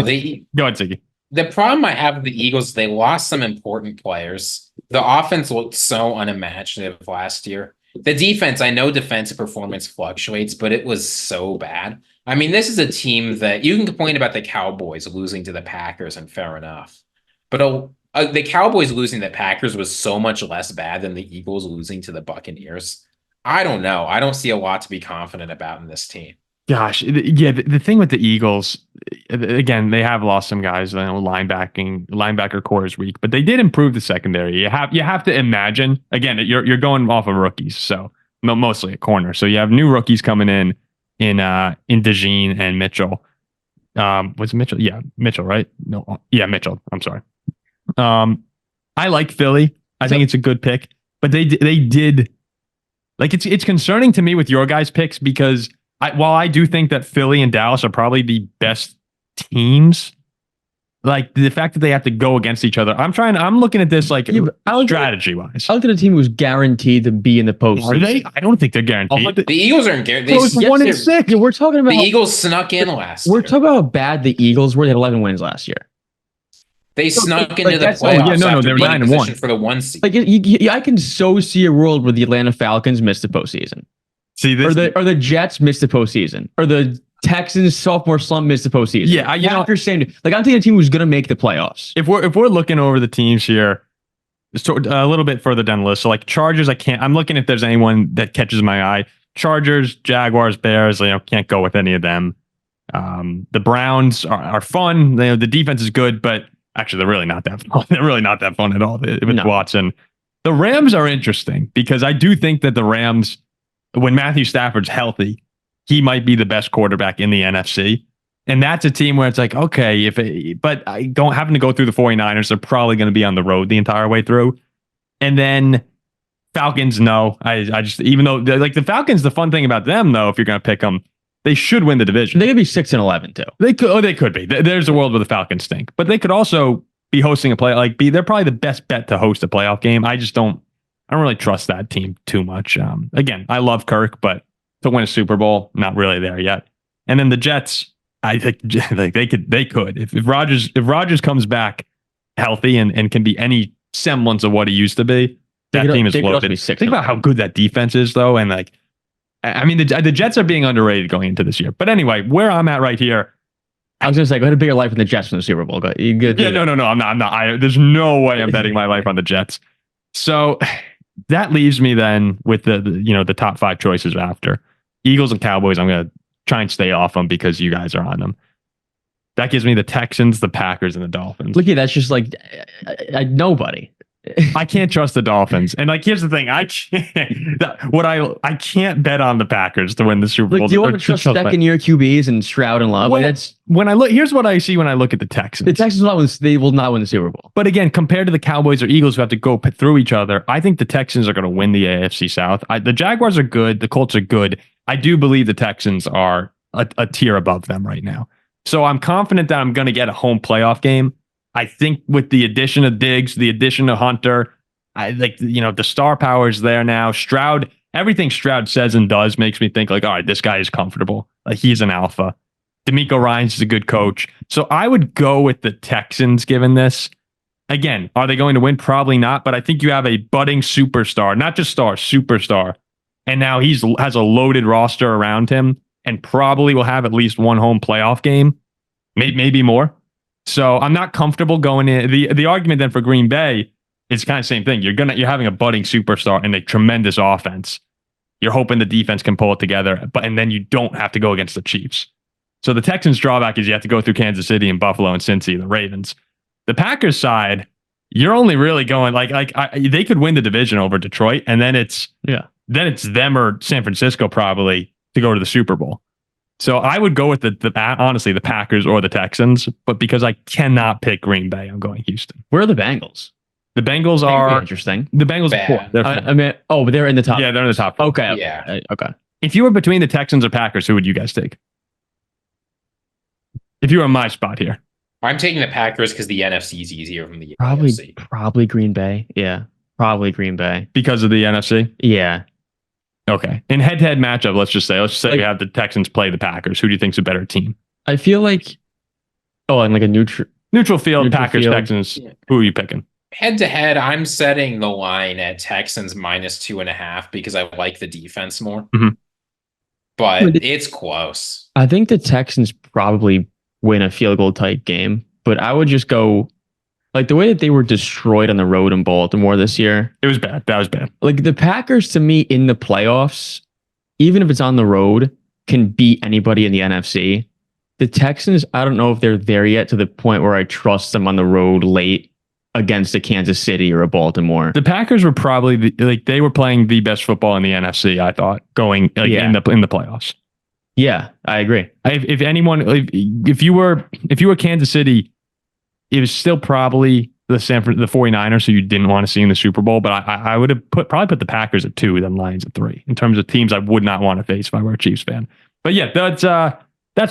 Go ahead, Ziggy. The problem I have with the Eagles, they lost some important players. The offense looked so unimaginative last year. The defense, I know defensive performance fluctuates, but it was so bad. I mean, this is a team that you can complain about the Cowboys losing to the Packers, and fair enough. But the Cowboys losing to the Packers was so much less bad than the Eagles losing to the Buccaneers. I don't know. I don't see a lot to be confident about in this team. Gosh, yeah. The thing with the Eagles, again, they have lost some guys. Linebacker core is weak, but they did improve the secondary. You have to imagine. Again, you're going off of rookies, so mostly a corner. So you have new rookies coming in DeJean and Mitchell. Was it Mitchell? Yeah, Mitchell, right? No, yeah, Mitchell. I'm sorry. I like Philly. I think it's a good pick, but they did like it's concerning to me with your guys' picks because while I do think that Philly and Dallas are probably the best teams, like the fact that they have to go against each other, I'm looking at this like strategy wise. I looked at a team who was guaranteed to be in the postseason. Are they? I don't think they're guaranteed. The Eagles aren't guaranteed. It's 1-6. Yeah, we're talking about the Eagles snuck in last year. We're talking about how bad the Eagles were. They had 11 wins last year. They snuck into the playoffs. No, they were 9-1 for the 1 seed. Like I can so see a world where the Atlanta Falcons miss the postseason. See this, or the Jets miss the postseason, or the Texans sophomore slump miss the postseason. Yeah, I'm thinking a team who's going to make the playoffs. If we're looking over the teams here, a little bit further down the list. So like Chargers, I'm looking if there's anyone that catches my eye. Chargers, Jaguars, Bears. Can't go with any of them. The Browns are fun. The defense is good, but actually they're really not that fun. They're really not that fun at all with Watson. The Rams are interesting because I do think that the Rams, when Matthew Stafford's healthy, he might be the best quarterback in the NFC. And that's a team where it's like, okay, but I don't happen to go through the 49ers. They're probably going to be on the road the entire way through. And then Falcons, no. I just, even though like the Falcons, the fun thing about them though, if you're going to pick them, they should win the division. They could be 6-11 too. They could be. There's a world where the Falcons stink, but they could also be hosting a play. They're probably the best bet to host a playoff game. I don't really trust that team too much. Again, I love Kirk, but to win a Super Bowl, not really there yet. And then the Jets, I think they could. If Rodgers comes back healthy and can be any semblance of what he used to be, that team is loaded. Think about how good that defense is, though, and like. I mean, the Jets are being underrated going into this year. But anyway, where I'm at right here. I was going to say, go ahead and bet your life on the Jets in the Super Bowl. Yeah, no, I'm not. There's no way I'm betting my life on the Jets. So that leaves me then with the top 5 choices after. Eagles and Cowboys, I'm going to try and stay off them because you guys are on them. That gives me the Texans, the Packers, and the Dolphins. Look at that's just like nobody. I can't trust the Dolphins. And like, here's the thing. I can't bet on the Packers to win the Super Bowl. Do you want to trust second year QBs and Stroud and Love? Here's what I see when I look at the Texans. The Texans will not win the Super Bowl. But again, compared to the Cowboys or Eagles who have to go through each other, I think the Texans are going to win the AFC South. The Jaguars are good. The Colts are good. I do believe the Texans are a tier above them right now. So I'm confident that I'm going to get a home playoff game. I think with the addition of Diggs, the addition of Hunter, the star power is there now. Stroud, everything Stroud says and does makes me think like, all right, this guy is comfortable. Like he's an alpha. DeMeco Ryans is a good coach. So I would go with the Texans given this. Again, are they going to win? Probably not. But I think you have a budding superstar, not just star, superstar. And now has a loaded roster around him and probably will have at least one home playoff game, maybe more. So I'm not comfortable going in. The argument then for Green Bay is kind of the same thing. You're having a budding superstar and a tremendous offense. You're hoping the defense can pull it together, and then you don't have to go against the Chiefs. So the Texans' drawback is you have to go through Kansas City and Buffalo and Cincy, the Ravens. The Packers side, you're only really going they could win the division over Detroit, and then it's them or San Francisco probably to go to the Super Bowl. So I would go with honestly the Packers or the Texans, but because I cannot pick Green Bay, I'm going Houston. Where are the Bengals? The Bengals are interesting. The Bengals are 4. They're 4. But they're in the top. Yeah, they're in the top 4. Okay. Yeah. Okay. If you were between the Texans or Packers, who would you guys take? If you were in my spot here, I'm taking the Packers because the NFC is easier from the NFC. Probably Green Bay. Yeah, probably Green Bay because of the NFC. Yeah. Okay. In head-to-head matchup, let's just say you have the Texans play the Packers. Who do you think's a better team? I feel like, and like a neutral field, Packers, Texans. Yeah. Who are you picking? Head-to-head, I'm setting the line at Texans -2.5 because I like the defense more. Mm-hmm. But it's close. I think the Texans probably win a field goal type game, but I would just go like the way that they were destroyed on the road in Baltimore this year. It was bad. That was bad. Like the Packers to me in the playoffs, even if it's on the road, can beat anybody in the NFC. The Texans, I don't know if they're there yet to the point where I trust them on the road late against a Kansas City or a Baltimore. The Packers were probably they were playing the best football in the NFC, I thought, going in the playoffs. Yeah, I agree. If you were Kansas City, it was still probably the 49ers, who you didn't want to see in the Super Bowl, but I would have probably put the Packers at 2, then Lions at 3 in terms of teams I would not want to face if I were a Chiefs fan. But yeah, that's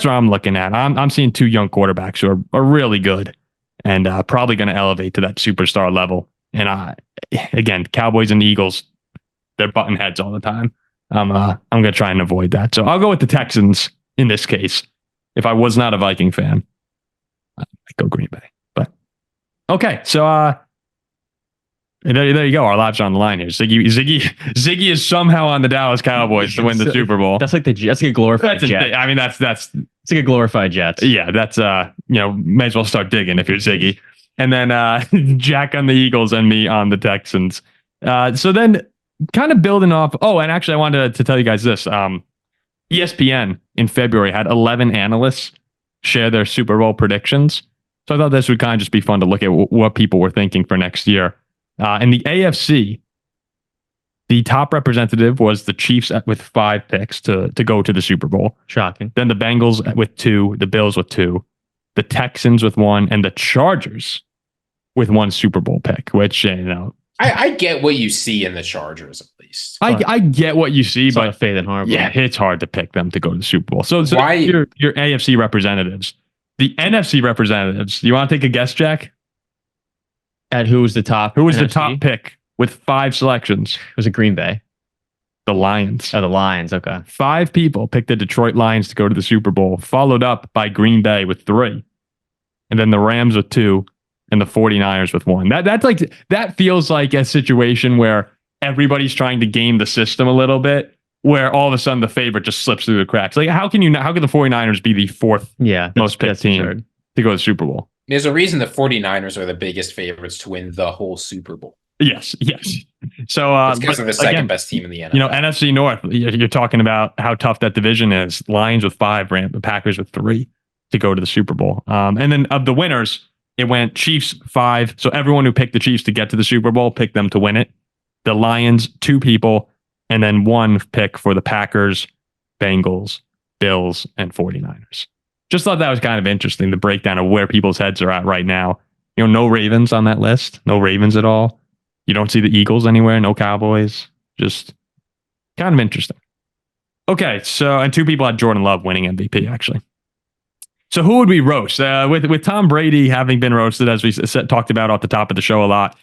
what I'm looking at. I'm seeing 2 young quarterbacks who are really good and probably going to elevate to that superstar level. And again, Cowboys and Eagles, they're button heads all the time. I'm going to try and avoid that. So I'll go with the Texans in this case. If I was not a Viking fan, I'd go Green Bay. But okay, so there you go. Our lives are on the line here. Ziggy is somehow on the Dallas Cowboys to win the Super Bowl. That's like a glorified jet. I mean, that's it's like a glorified jet. Yeah, that's may as well start digging if you're Ziggy. And then Jack on the Eagles and me on the Texans. So then kind of building off. Oh, and actually I wanted to tell you guys this. ESPN in February had 11 analysts share their Super Bowl predictions. So I thought this would kind of just be fun to look at what people were thinking for next year. In the AFC, the top representative was the Chiefs with 5 picks to go to the Super Bowl. Shocking. Then the Bengals with 2, the Bills with 2, the Texans with 1, and the Chargers with 1 Super Bowl pick, which, I get what you see in the Chargers, at least. I get what you see, but Faith and Harbaugh. Yeah, it's hard to pick them to go to the Super Bowl. So why your AFC representatives, the NFC representatives? Do you want to take a guess, Jack? At who was the top? Who was NFC? the top pick with 5 selections? Was it Green Bay? The Lions. Oh, the Lions. Okay. 5 people picked the Detroit Lions to go to the Super Bowl, followed up by Green Bay with 3, and then the Rams with 2. And the 49ers with 1. That feels like a situation where everybody's trying to game the system a little bit, where all of a sudden the favorite just slips through the cracks. Like, how can the 49ers be the 4th most picked team to go to the Super Bowl? There's a reason the 49ers are the biggest favorites to win the whole Super Bowl. Yes. So it's because they're the second best team in the NFL. NFC North, you're talking about how tough that division is. Lions with 5, the Packers with 3 to go to the Super Bowl. And then of the winners, it went Chiefs 5. So everyone who picked the Chiefs to get to the Super Bowl picked them to win it. The Lions, 2 people, and then 1 pick for the Packers, Bengals, Bills, and 49ers. Just thought that was kind of interesting, the breakdown of where people's heads are at right now. No Ravens on that list. No Ravens at all. You don't see the Eagles anywhere. No Cowboys. Just kind of interesting. Okay, so, and 2 people had Jordan Love winning MVP, actually. So who would we roast? With Tom Brady having been roasted, as we talked about off the top of the show a lot,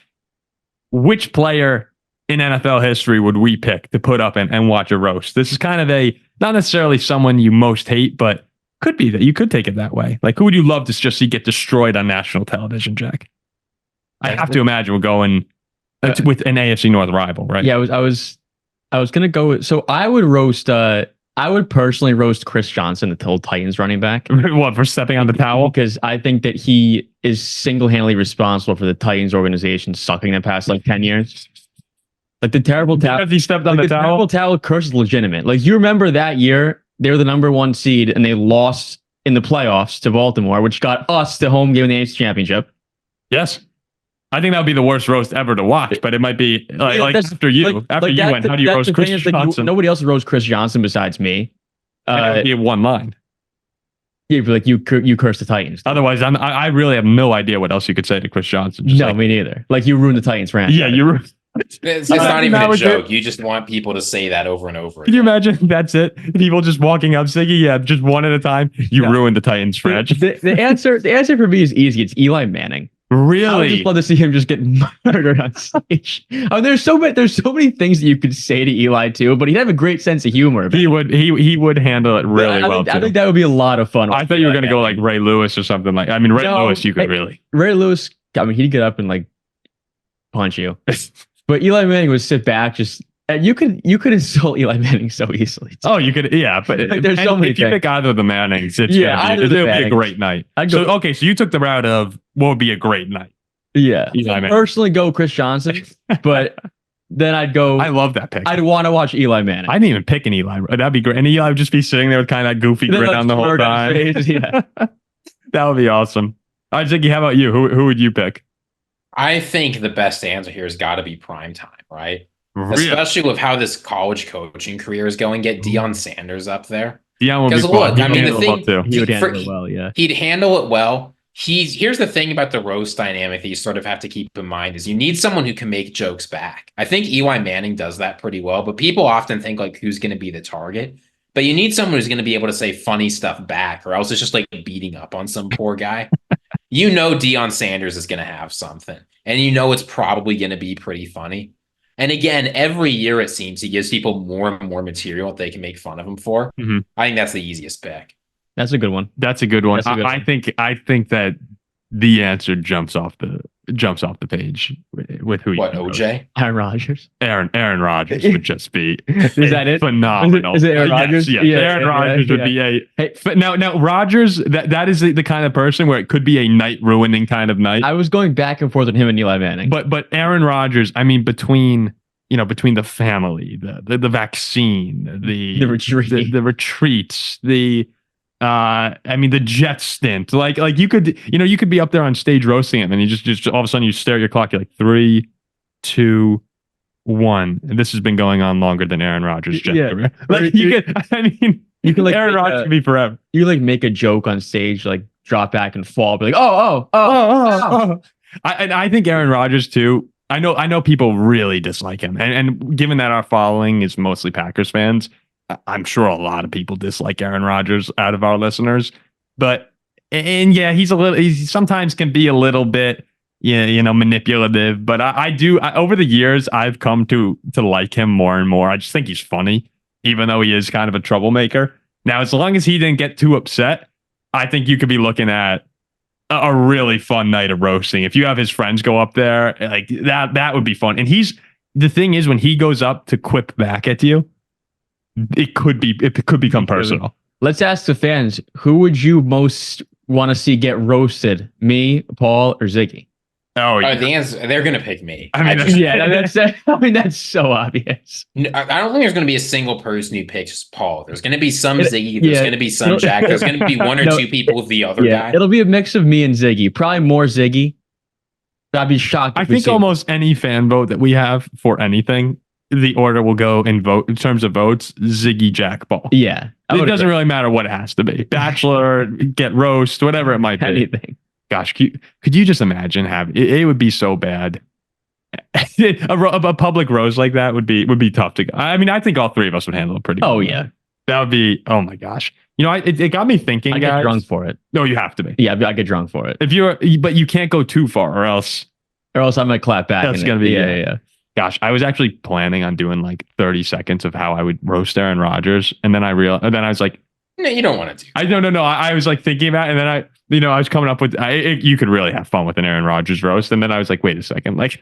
which player in NFL history would we pick to put up and watch a roast? This is kind of not necessarily someone you most hate, but could be that you could take it that way. Like, who would you love to just see get destroyed on national television, Jack? I have to imagine we're going with an AFC North rival, right? Yeah, I was going to go with, so I would roast, I would personally roast Chris Johnson, the Titans running back. What, for stepping on the towel? Because I think that he is single-handedly responsible for the Titans organization sucking the past 10 years. Like the terrible towel. Because he stepped on the towel? Terrible towel curse is legitimate. Like, you remember that year, they were the number 1 seed and they lost in the playoffs to Baltimore, which got us the home game in the AFC Championship. Yes. I think that would be the worst roast ever to watch, but it might be after you went. How do you roast Chris Johnson? Nobody else roasts Chris Johnson besides me. It would be 1 line. Yeah, like you curse the Titans. Otherwise, I really have no idea what else you could say to Chris Johnson. Me neither. Like, you ruined the Titans franchise. Yeah, you ruined. It's not even a joke. You just want people to say that over and over again. Can you imagine? That's it. People just walking up, Ziggy. Yeah, just one at a time. You ruined the Titans franchise. The answer for me is easy. It's Eli Manning. Really? I would just love to see him just get murdered on stage. There's so many things that you could say to Eli too, but he'd have a great sense of humor. He would handle it really well too. I think that would be a lot of fun. I thought you were going to go like Ray Lewis or something like. Ray Lewis, you could really. Ray Lewis, he'd get up and punch you. But Eli Manning would sit back, and you could insult Eli Manning so easily. Oh, you could, yeah. But there's so many. If you pick either of the Mannings, it'll be a great night. So you took the route of what would be a great night. Yeah, I'd personally go Chris Johnson, but then I'd go. I love that pick. I'd want to watch Eli Manning. I didn't even pick an Eli. That'd be great. And Eli would just be sitting there with kind of that goofy grin on the whole time. Yeah, that would be awesome. All right, Ziggy, how about you? Who would you pick? I think the best answer here has got to be primetime, right? Really? Especially with how this college coaching career is going. Get Deion Sanders up there. Deion would be look, fun. I mean, the thing he would handle it well. Yeah, he'd handle it well. here's the thing about the roast dynamic that you sort of have to keep in mind is you need someone who can make jokes back. I think Eli Manning does that pretty well, but people often think like who's going to be the target. But you need someone who's going to be able to say funny stuff back, or else it's just like beating up on some poor guy. You know Deion Sanders is going to have something, and you know it's probably going to be pretty funny. And again, every year it seems he gives people more and more material that they can make fun of him for. Mm-hmm. I think that's the easiest pick. That's a good one. That's a good one. I think that the answer jumps off the page with who what you OJ? Aaron Rodgers. Aaron Rodgers would just be is that it? Phenomenal. Is it Aaron Rodgers? Yes. Aaron Rodgers would be a now Rodgers that is the kind of person where it could be a night ruining kind of night. I was going back and forth with him and Eli Manning. But Aaron Rodgers, I mean, between the family, the vaccine, the retreats, the jet stint, like you could be up there on stage roasting him, and you just all of a sudden you stare at your clock, you're like 3, 2, 1, and this has been going on longer than Aaron Rodgers' jet career. Like you could like Aaron Rodgers could be forever. You like make a joke on stage, like drop back and fall, be like oh. I think Aaron Rodgers too. I know people really dislike him, and given that our following is mostly Packers fans, I'm sure a lot of people dislike Aaron Rodgers out of our listeners, yeah, he sometimes can be a little bit, manipulative, but I do over the years, I've come to like him more and more. I just think he's funny, even though he is kind of a troublemaker. Now, as long as he didn't get too upset, I think you could be looking at a really fun night of roasting. If you have his friends go up there, like that would be fun. And the thing is, when he goes up to quip back at you, it could become personal. Let's ask the fans, who would you most want to see get roasted? Me, Paul, or Ziggy? Oh, yeah. The answer, they're going to pick me. I mean, that's so obvious. No, I don't think there's going to be a single person who picks Paul. There's going to be some Ziggy. There's going to be some Jack. There's going to be one or two people with the other guy. It'll be a mix of me and Ziggy. Probably more Ziggy. I'd be shocked. I think almost any fan vote that we have for anything, the order will go in terms of votes, Ziggy, Jack, Paul. Yeah. It doesn't really matter what it has to be. Bachelor, get roast, whatever it might be. Anything. Gosh, could you just imagine it would be so bad. a public roast like that would be tough to go. I mean, I think all three of us would handle it pretty well. Oh, yeah. That would be, oh my gosh. It got me thinking, I guys. get drunk for it. No, you have to be. Yeah, I get drunk for it. But you can't go too far or else I might clap back. That's going to be, yeah. Gosh, I was actually planning on doing like 30 seconds of how I would roast Aaron Rodgers. And then I was like, no, you don't want to do. No. I was like thinking about it, and then I was coming up with, you could really have fun with an Aaron Rodgers roast. And then I was like, wait a second, like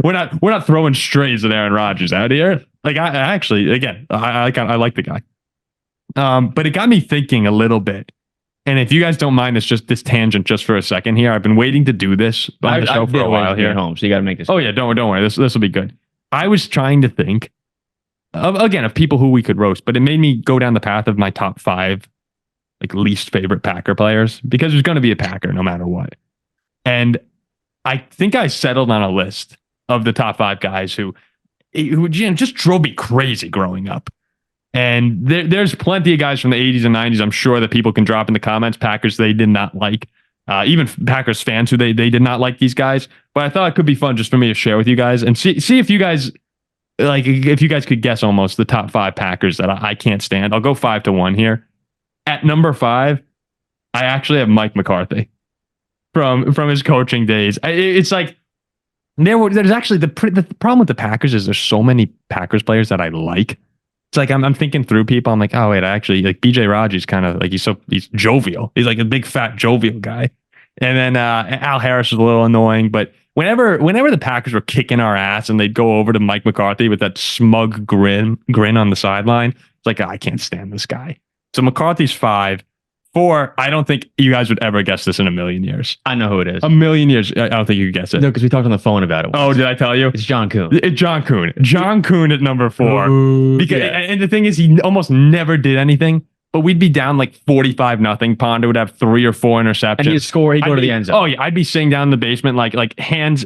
we're not throwing strays at Aaron Rodgers out here. Like I actually, again, I like the guy. But it got me thinking a little bit. And if you guys don't mind, it's just this tangent just for a second here. I've been waiting to do this on the show for a while here. Home, so you got to make this. Oh yeah, don't worry. This will be good. I was trying to think of people who we could roast, but it made me go down the path of my top 5 like least favorite Packer players, because there's going to be a Packer no matter what. And I think I settled on a list of the top 5 guys who just drove me crazy growing up. And there's plenty of guys from the 80s and 90s, I'm sure, that people can drop in the comments. Packers they did not like. Even Packers fans who they did not like these guys. But I thought it could be fun just for me to share with you guys and see if you guys if you guys could guess almost the top 5 Packers that I can't stand. I'll go 5-1 here. At number 5, I actually have Mike McCarthy from his coaching days. It's like there's actually the problem with the Packers is there's so many Packers players that I like. It's like I'm thinking through people. I'm like, oh wait, I actually like BJ Raji's kind of like he's jovial. He's like a big fat jovial guy. And then Al Harris is a little annoying, but whenever the Packers were kicking our ass and they'd go over to Mike McCarthy with that smug grin on the sideline, it's like, oh, I can't stand this guy. So McCarthy's 5. 4, I don't think you guys would ever guess this in a million years. I know who it is. A million years. I don't think you could guess it. No, because we talked on the phone about it once. Oh, did I tell you? It's John Kuhn. John Kuhn. John Kuhn at number 4. And the thing is, he almost never did anything. But we'd be down like 45-0. Ponder would have 3 or 4 interceptions. And he'd score. He'd go to the end zone. Oh yeah, I'd be sitting down in the basement, like hands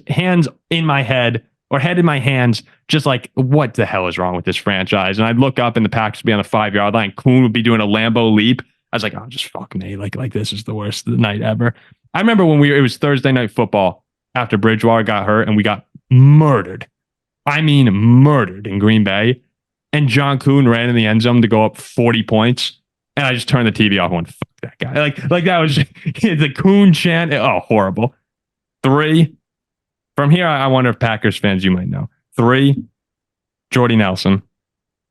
in my head or head in my hands, just like, what the hell is wrong with this franchise? And I'd look up and the Packers would be on the 5-yard line. Kuhn would be doing a Lambeau leap. I was like, oh, just fuck me. Like this is the worst night ever. I remember when it was Thursday Night Football after Bridgewater got hurt and we got murdered. I mean, murdered in Green Bay. And John Kuhn ran in the end zone to go up 40 points. And I just turned the TV off and went, fuck that guy. Like that was the Kuhn chant. Oh, horrible. 3. From here, I wonder if Packers fans you might know. 3, Jordy Nelson.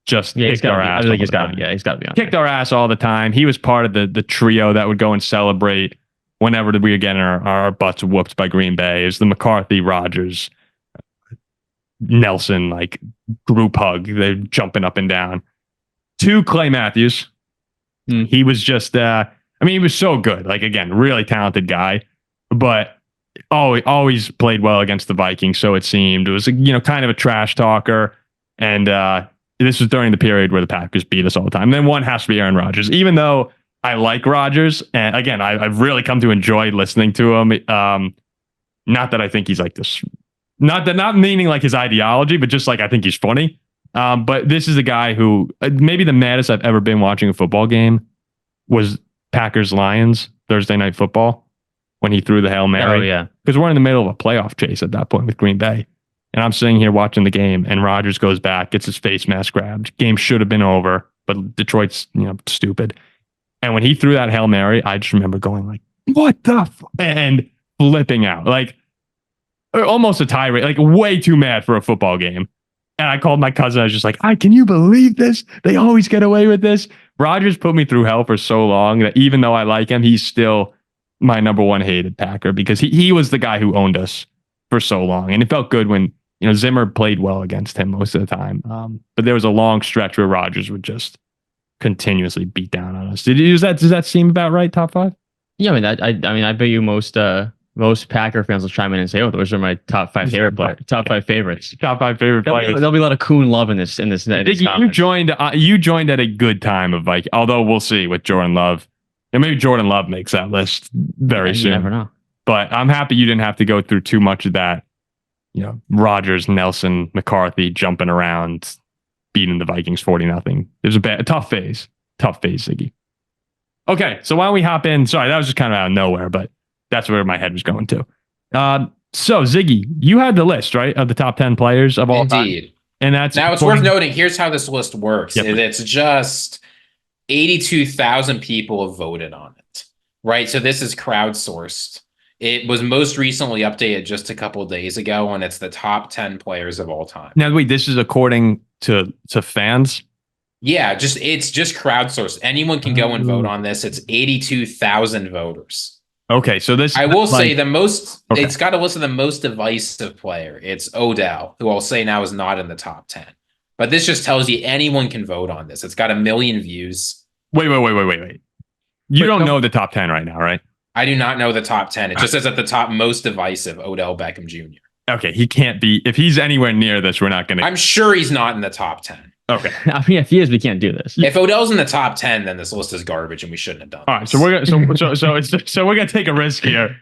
Just kicked our ass. He's got to be on. Kicked our ass all the time. He was part of the trio that would go and celebrate whenever we were getting our butts whooped by Green Bay. It was the McCarthy, Rodgers, Nelson, like group hug. They're jumping up and down. 2, Clay Matthews. He was just, he was so good. Like, again, really talented guy, but always played well against the Vikings. So it seemed. It was, kind of a trash talker. And this was during the period where the Packers beat us all the time. And then one has to be Aaron Rodgers, even though I like Rodgers. And again, I've really come to enjoy listening to him. Not that I think he's like this, not meaning like his ideology, but just like I think he's funny. But this is a guy who maybe the maddest I've ever been watching a football game was Packers Lions Thursday Night Football when he threw the Hail Mary. Oh, yeah. Because we're in the middle of a playoff chase at that point with Green Bay. And I'm sitting here watching the game and Rodgers goes back, gets his face mask grabbed. Game should have been over, but Detroit's, stupid. And when he threw that Hail Mary, I just remember going like, what the and flipping out. Like almost a tirade, like way too mad for a football game. And I called my cousin. I was just like, can you believe this? They always get away with this. Rodgers put me through hell for so long that even though I like him, he's still my number one hated Packer because he was the guy who owned us for so long. And it felt good when, Zimmer played well against him most of the time. But there was a long stretch where Rodgers would just continuously beat down on us. Does that seem about right? Top 5? Yeah, I bet you most Packer fans will chime in and say, "Oh, those are my top 5 favorite players, top 5 favorites, top 5 favorite players." There'll be a lot of Kuhn love in this. You joined at a good time of Vikings. Although we'll see with Jordan Love, and maybe Jordan Love makes that list very soon. You never know. But I'm happy you didn't have to go through too much of that. Rodgers, Nelson, McCarthy jumping around, beating the Vikings 40-0. It was a tough phase, Ziggy. Okay, so why don't we hop in? Sorry, that was just kind of out of nowhere, but that's where my head was going to. So Ziggy, you had the list, right, of the top 10 players of all time. Indeed. And that's now it's worth noting. Here's how this list works. Yep. It's just 82,000 people have voted on it, right? So this is crowdsourced. It was most recently updated just a couple of days ago, and it's the top 10 players of all time. Now, wait, this is according to fans? Yeah, it's just crowdsourced. Anyone can go and vote on this. It's 82,000 voters. Okay, so this I will say the most. Okay. It's got a list of the most divisive player. It's Odell, who I'll say now is not in the top 10. But this just tells you anyone can vote on this. It's got 1 million views. Wait. You don't know the top 10 right now, right? I do not know the top 10. It just says at the top most divisive, Odell Beckham Jr. Okay, he can't be. If he's anywhere near this, we're not going to. I'm sure he's not in the top 10. Okay. If he is, we can't do this. If Odell's in the top 10, then this list is garbage and we shouldn't have done it. All right, so we're gonna so we're gonna take a risk here.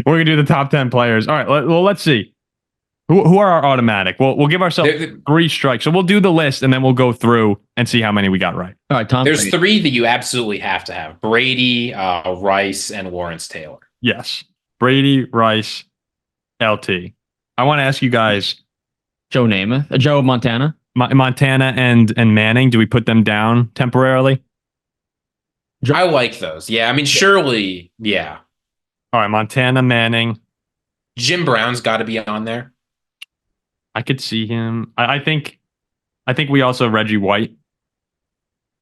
We're gonna do the top 10 players. All right, let's see. Who are our automatic? We'll give ourselves 3 strikes. So we'll do the list and then we'll go through and see how many we got right. All right, Tom. There's 3 that you absolutely have to have: Brady, Rice, and Lawrence Taylor. Yes, Brady, Rice, LT. I want to ask you guys: Joe Namath, Joe Montana, Montana, and Manning. Do we put them down temporarily? I like those. Yeah, I mean, surely, yeah. All right, Montana, Manning. Jim Brown's got to be on there. I could see him. I think we also Reggie White.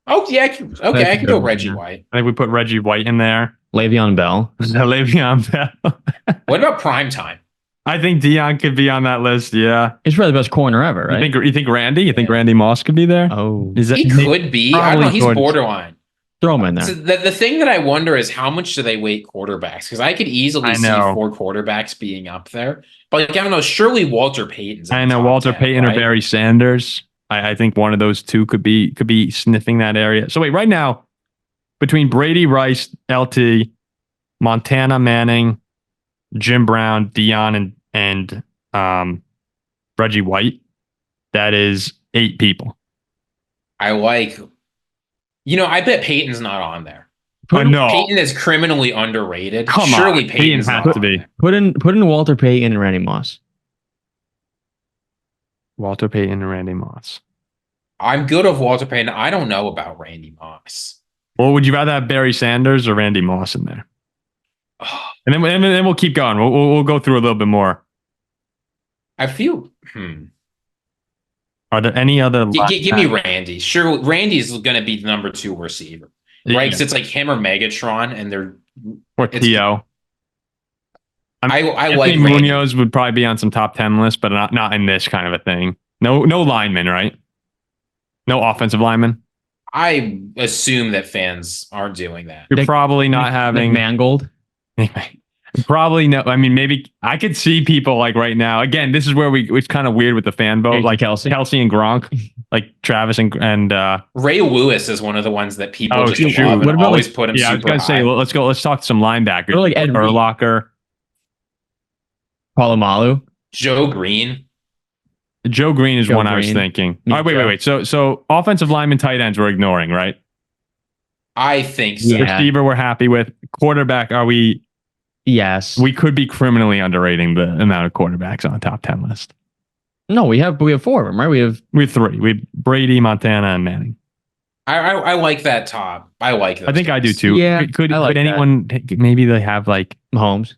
Oh yeah, I can go Reggie White. I think we put Reggie White in there. Le'Veon Bell. Le'Veon Bell. What about primetime? I think Dion could be on that list. Yeah, he's probably the best corner ever, right? You think Randy? You think Randy Moss could be there? Oh, he could be. I don't know. He's borderline. Throw him in there. So the thing that I wonder is how much do they weight quarterbacks? Because I could easily see 4 quarterbacks being up there. But I don't know. Surely Walter Payton's. I know Walter Payton or Barry Sanders. I think one of those two could be sniffing that area. So wait, right now, between Brady, Rice, LT, Montana, Manning, Jim Brown, Dion, and Reggie White, that is 8 people. I bet Peyton's not on there. No. Peyton is criminally underrated. Come Surely on. Peyton's Peyton has not to be. Put in Walter Payton and Randy Moss. Walter Payton and Randy Moss. I'm good with Walter Payton. I don't know about Randy Moss. Or would you rather have Barry Sanders or Randy Moss in there? And then we'll keep going. We'll go through a little bit more. I feel. Are there any other? Give me Randy. Sure, Randy's going to be the number 2 receiver, right? Because it's like him or Megatron, and they're or T.O. I like Munoz would probably be on some top 10 list, but not in this kind of a thing. No linemen, right? No offensive linemen. I assume that fans aren't doing that. You're probably not having Mangold. Probably no. I mean, maybe I could see people like right now. Again, this is where it's kind of weird with the fan vote, like Kelsey and Gronk, like Travis and Ray Lewis is one of the ones that people just shoot. love and always like, put him. Yeah, I was gonna say, well, let's talk some linebackers. Or like Ed Urlacher, Palomalu, Joe Green. Joe Green is one I was thinking. All right, wait. So offensive lineman, tight ends, we're ignoring, right? I think so. Yeah. Receiver, we're happy with. Quarterback, are we? Yes. We could be criminally underrating the amount of quarterbacks on the top 10 list. No, we have 4 of them, right? We have 3. We have Brady, Montana, and Manning. I like that top. I like that. I think I do too. Yeah. Could anyone maybe they have like Mahomes?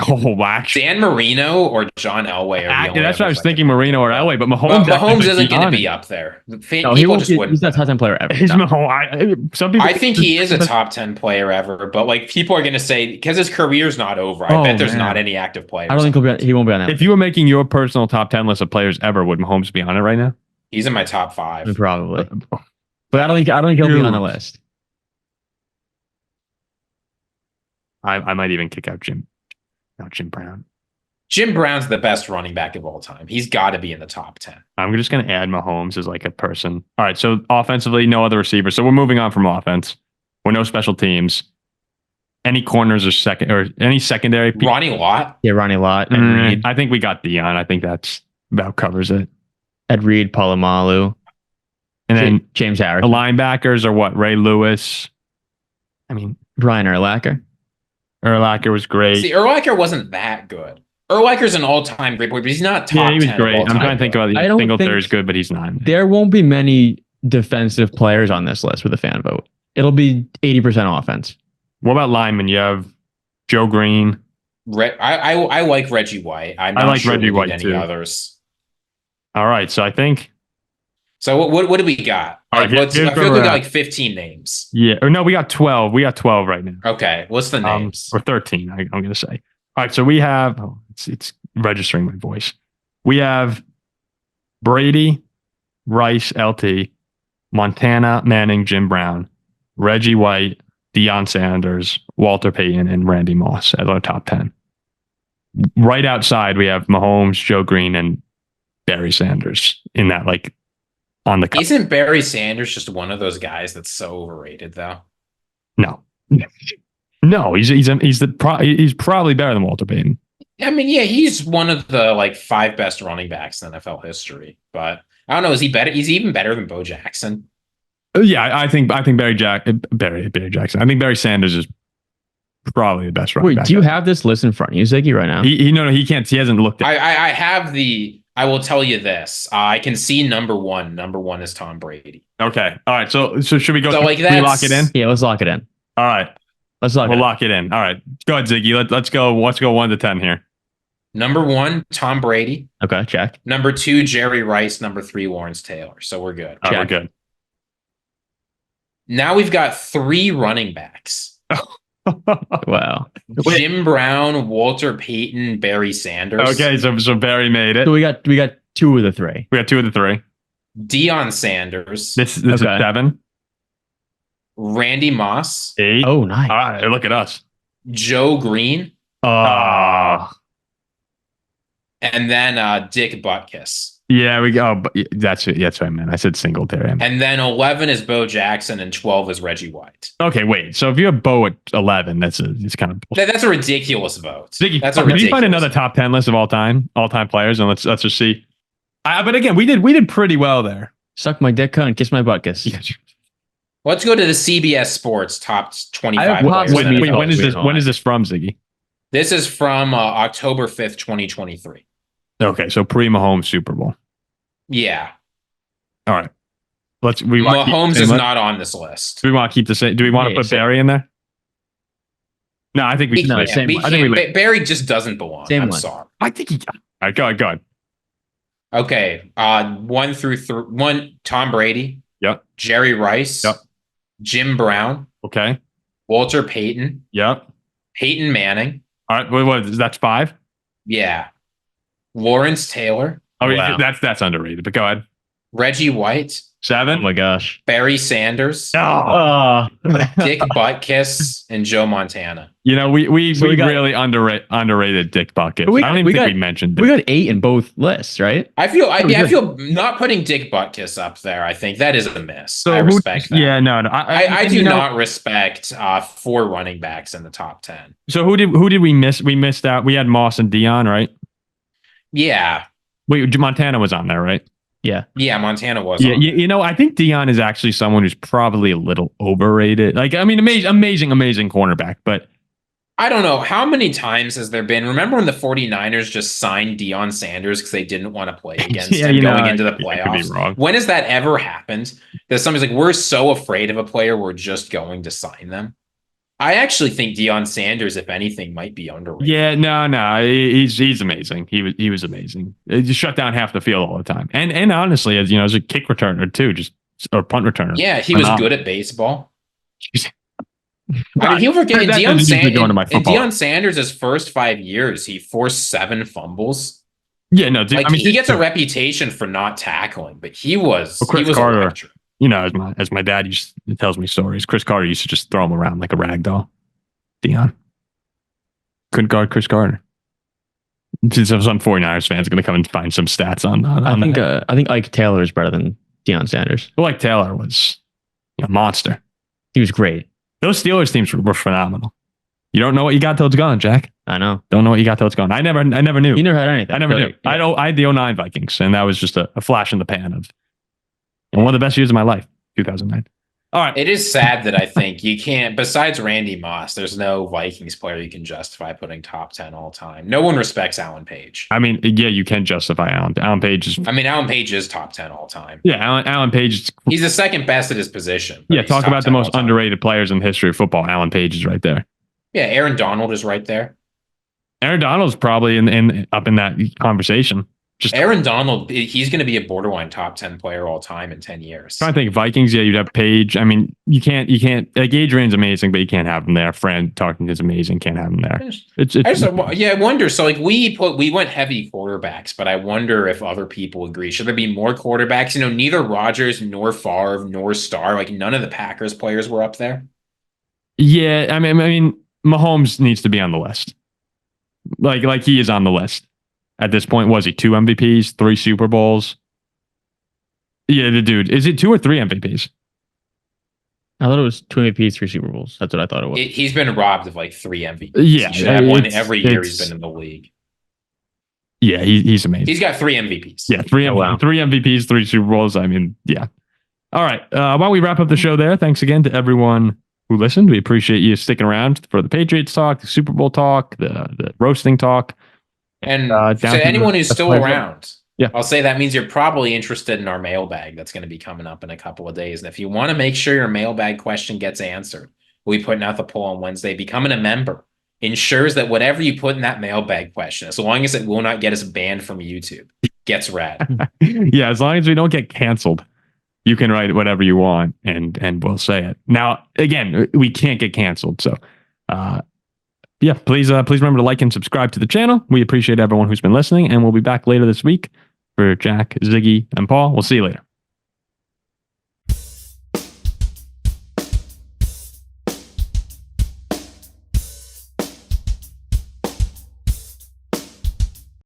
Oh, actually. Dan Marino or John Elway. That's what I was thinking, Marino or Elway, but Mahomes isn't going to be up there. No, he won't. He's not a top 10 player ever. Some people. I think he is a top 10 player ever, but like people are going to say because his career's not over. I bet there's not any active players. I don't think he won't be on that. If you were making your personal top 10 list of players ever, would Mahomes be on it right now? He's in my top 5, probably. But I don't think he'll be on the list. I might even kick out Jim Brown. Jim Brown's the best running back of all time. He's got to be in the top 10. I'm just going to add Mahomes as like a person. All right. So offensively, no other receivers. So we're moving on from offense. We're no special teams. Any corners or any secondary? Ronnie Lott. Yeah, Ronnie Lott. Ed Reed. I think we got Dion. I think that's about covers it. Ed Reed, Palomalu. And then James Harris. The linebackers are what? Ray Lewis. I mean, Brian Urlacher. Urlacher was great. See, Urlacher wasn't that good. Urlacher's an all-time great player, but he's not top 10. Yeah, he was great. I'm trying to think about the Singleter's good, but he's not. There won't be many defensive players on this list with a fan vote. It'll be 80% offense. What about linemen? You have Joe Green. I like Reggie White. I like Reggie White any others. All right, so I think. So what do we got? I feel like we got like 15 names. Yeah, or no, we got 12. We got 12 right now. Okay, what's the names? Or 13. I'm going to say. All right, so we have. Oh, it's registering my voice. We have Brady, Rice, LT, Montana, Manning, Jim Brown, Reggie White, Deion Sanders, Walter Payton, and Randy Moss as our top 10. Right outside, we have Mahomes, Joe Green, and Barry Sanders in that like. On the Isn't Barry Sanders just one of those guys that's so overrated though? No, he's probably better than Walter Payton. I mean, yeah, he's one of the like 5 best running backs in NFL history. But I don't know, is he better? He's even better than Bo Jackson. Yeah, I think Barry Jackson. I think Barry Sanders is probably the best running back. Do you have this list in front of you, Ziggy, right now? He can't. He hasn't looked at it. I have the. I will tell you this. I can see number 1. Number 1 is Tom Brady. Okay. All right. So should we go? So like lock it in? Yeah, let's lock it in. All right. We'll lock it in. All right. Go ahead, Ziggy. Let's go 1 to 10 here. Number 1, Tom Brady. Okay, check. Number 2, Jerry Rice. Number 3, Lawrence Taylor. So we're good. We're good. Now we've got 3 running backs. Wow. Jim Brown, Walter Payton, Barry Sanders. Okay, so Barry made it. So we got 2 of the 3. We got 2 of the 3. Deion Sanders. This is 7. Randy Moss. 8. Oh, nice. All right, look at us. Joe Green. And then Dick Butkus. Yeah, we go. That's it. That's what I meant. I said Singletary. And then 11 is Bo Jackson, and 12 is Reggie White. Okay, wait. So if you have Bo at 11, it's kind of bullshit. That's a ridiculous vote. Ziggy, can you find another top 10 list of all time players, and let's just see. But again, we did pretty well there. Suck my dick and kiss my butkus. Let's go to the CBS Sports top 25 players. When is this from, Ziggy? This is from October 5th, 2023. Okay, so pre-Mahomes Super Bowl. Yeah. All right. Mahomes is not on this list. Do we want to keep the same? Do we want to put Barry in there? No, I think we can. Barry just doesn't belong. I'm sorry. I think he. All right, go ahead. Okay. 1 through 1. Tom Brady. Yep. Jerry Rice. Yep. Jim Brown. Okay. Walter Payton. Yep. Peyton Manning. All right. What? That's 5. Yeah. Lawrence Taylor. Oh, wow. That's underrated. But go ahead. Reggie White. 7. Oh my gosh. Barry Sanders. Oh. Dick Butkus and Joe Montana. You know, we really underrated Dick Butkus. I don't even think we mentioned it. We got 8 in both lists, right? I feel not putting Dick Butkus up there. I think that is a miss. So I respect that. Yeah, no. I do not respect 4 running backs in the top 10. So who did we miss? We missed out. We had Moss and Dion, right? Yeah. Wait, Montana was on there, right? Yeah. Yeah, Montana was. Yeah, you know, I think Dion is actually someone who's probably a little overrated. Like, I mean, amazing cornerback, but I don't know. How many times has there been? Remember when the 49ers just signed Deion Sanders because they didn't want to play against him going into the playoffs? When has that ever happened? That somebody's like, we're so afraid of a player, we're just going to sign them. I actually think Deion Sanders, if anything, might be underrated. Yeah, no, he's amazing. He was amazing. He just shut down half the field all the time, and honestly, as a kick returner too, or punt returner. Yeah, he was good at baseball. I mean, he'll forget Deion Sanders' first 5 years, he forced 7 fumbles. Yeah, no, dude, he gets a reputation for not tackling, but he was Carter. Electric. You know, as my dad tells me stories, Chris Carter used to just throw him around like a rag doll. Deion couldn't guard Chris Carter. Some 49ers fans are going to come and find some stats on I think Ike Taylor is better than Deion Sanders. Well, Ike Taylor was a monster. He was great. Those Steelers teams were phenomenal. You don't know what you got till it's gone, Jack. I know. Don't know what you got till it's gone. I never knew. You never had anything. I never knew. Yeah. I had the 09 Vikings, and that was just a flash in the pan of one of the best years of my life, 2009. All right. It is sad that I think you can't, besides Randy Moss, there's no Vikings player you can justify putting top 10 all time. No one respects Alan Page. I mean, yeah, you can justify Alan. Alan Page is top 10 all time. Yeah, Alan Page he's the second best at his position. Yeah, talk about the most underrated players in the history of football. Alan Page is right there. Yeah, Aaron Donald is right there. Aaron Donald's probably up in that conversation. Aaron Donald, he's going to be a borderline top 10 player all time in 10 years. I'm trying to think Vikings. Yeah, you'd have Page. I mean, you can't like Adrian's amazing, but you can't have him there. Fran Tarkenton is amazing. Can't have him there. I wonder. So like we went heavy quarterbacks, but I wonder if other people agree. Should there be more quarterbacks? You know, neither Rodgers nor Favre nor Starr, like none of the Packers players were up there. Yeah. I mean, Mahomes needs to be on the list. Like he is on the list. At this point, was he 2 MVPs, 3 Super Bowls? Yeah, the dude. Is it 2 or 3 MVPs? I thought it was 2 MVPs, 3 Super Bowls. That's what I thought it was. He's been robbed of like 3 MVPs. Yeah. He should have one every year he's been in the league. Yeah, he's amazing. He's got 3 MVPs. Yeah, 3 MVPs, 3 Super Bowls. I mean, yeah. All right. Why don't we wrap up the show there? Thanks again to everyone who listened. We appreciate you sticking around for the Patriots talk, the Super Bowl talk, the roasting talk. And to anyone who's still around, I'll say that means you're probably interested in our mailbag that's going to be coming up in a couple of days. And if you want to make sure your mailbag question gets answered, we'll be putting out the poll on Wednesday. Becoming a member ensures that whatever you put in that mailbag question, as long as it will not get us banned from YouTube, gets read. Yeah, as long as we don't get canceled, you can write whatever you want and we'll say it. Now, again, we can't get canceled. So, yeah, please remember to like and subscribe to the channel. We appreciate everyone who's been listening, and we'll be back later this week for Jack, Ziggy, and Paul. We'll see you later.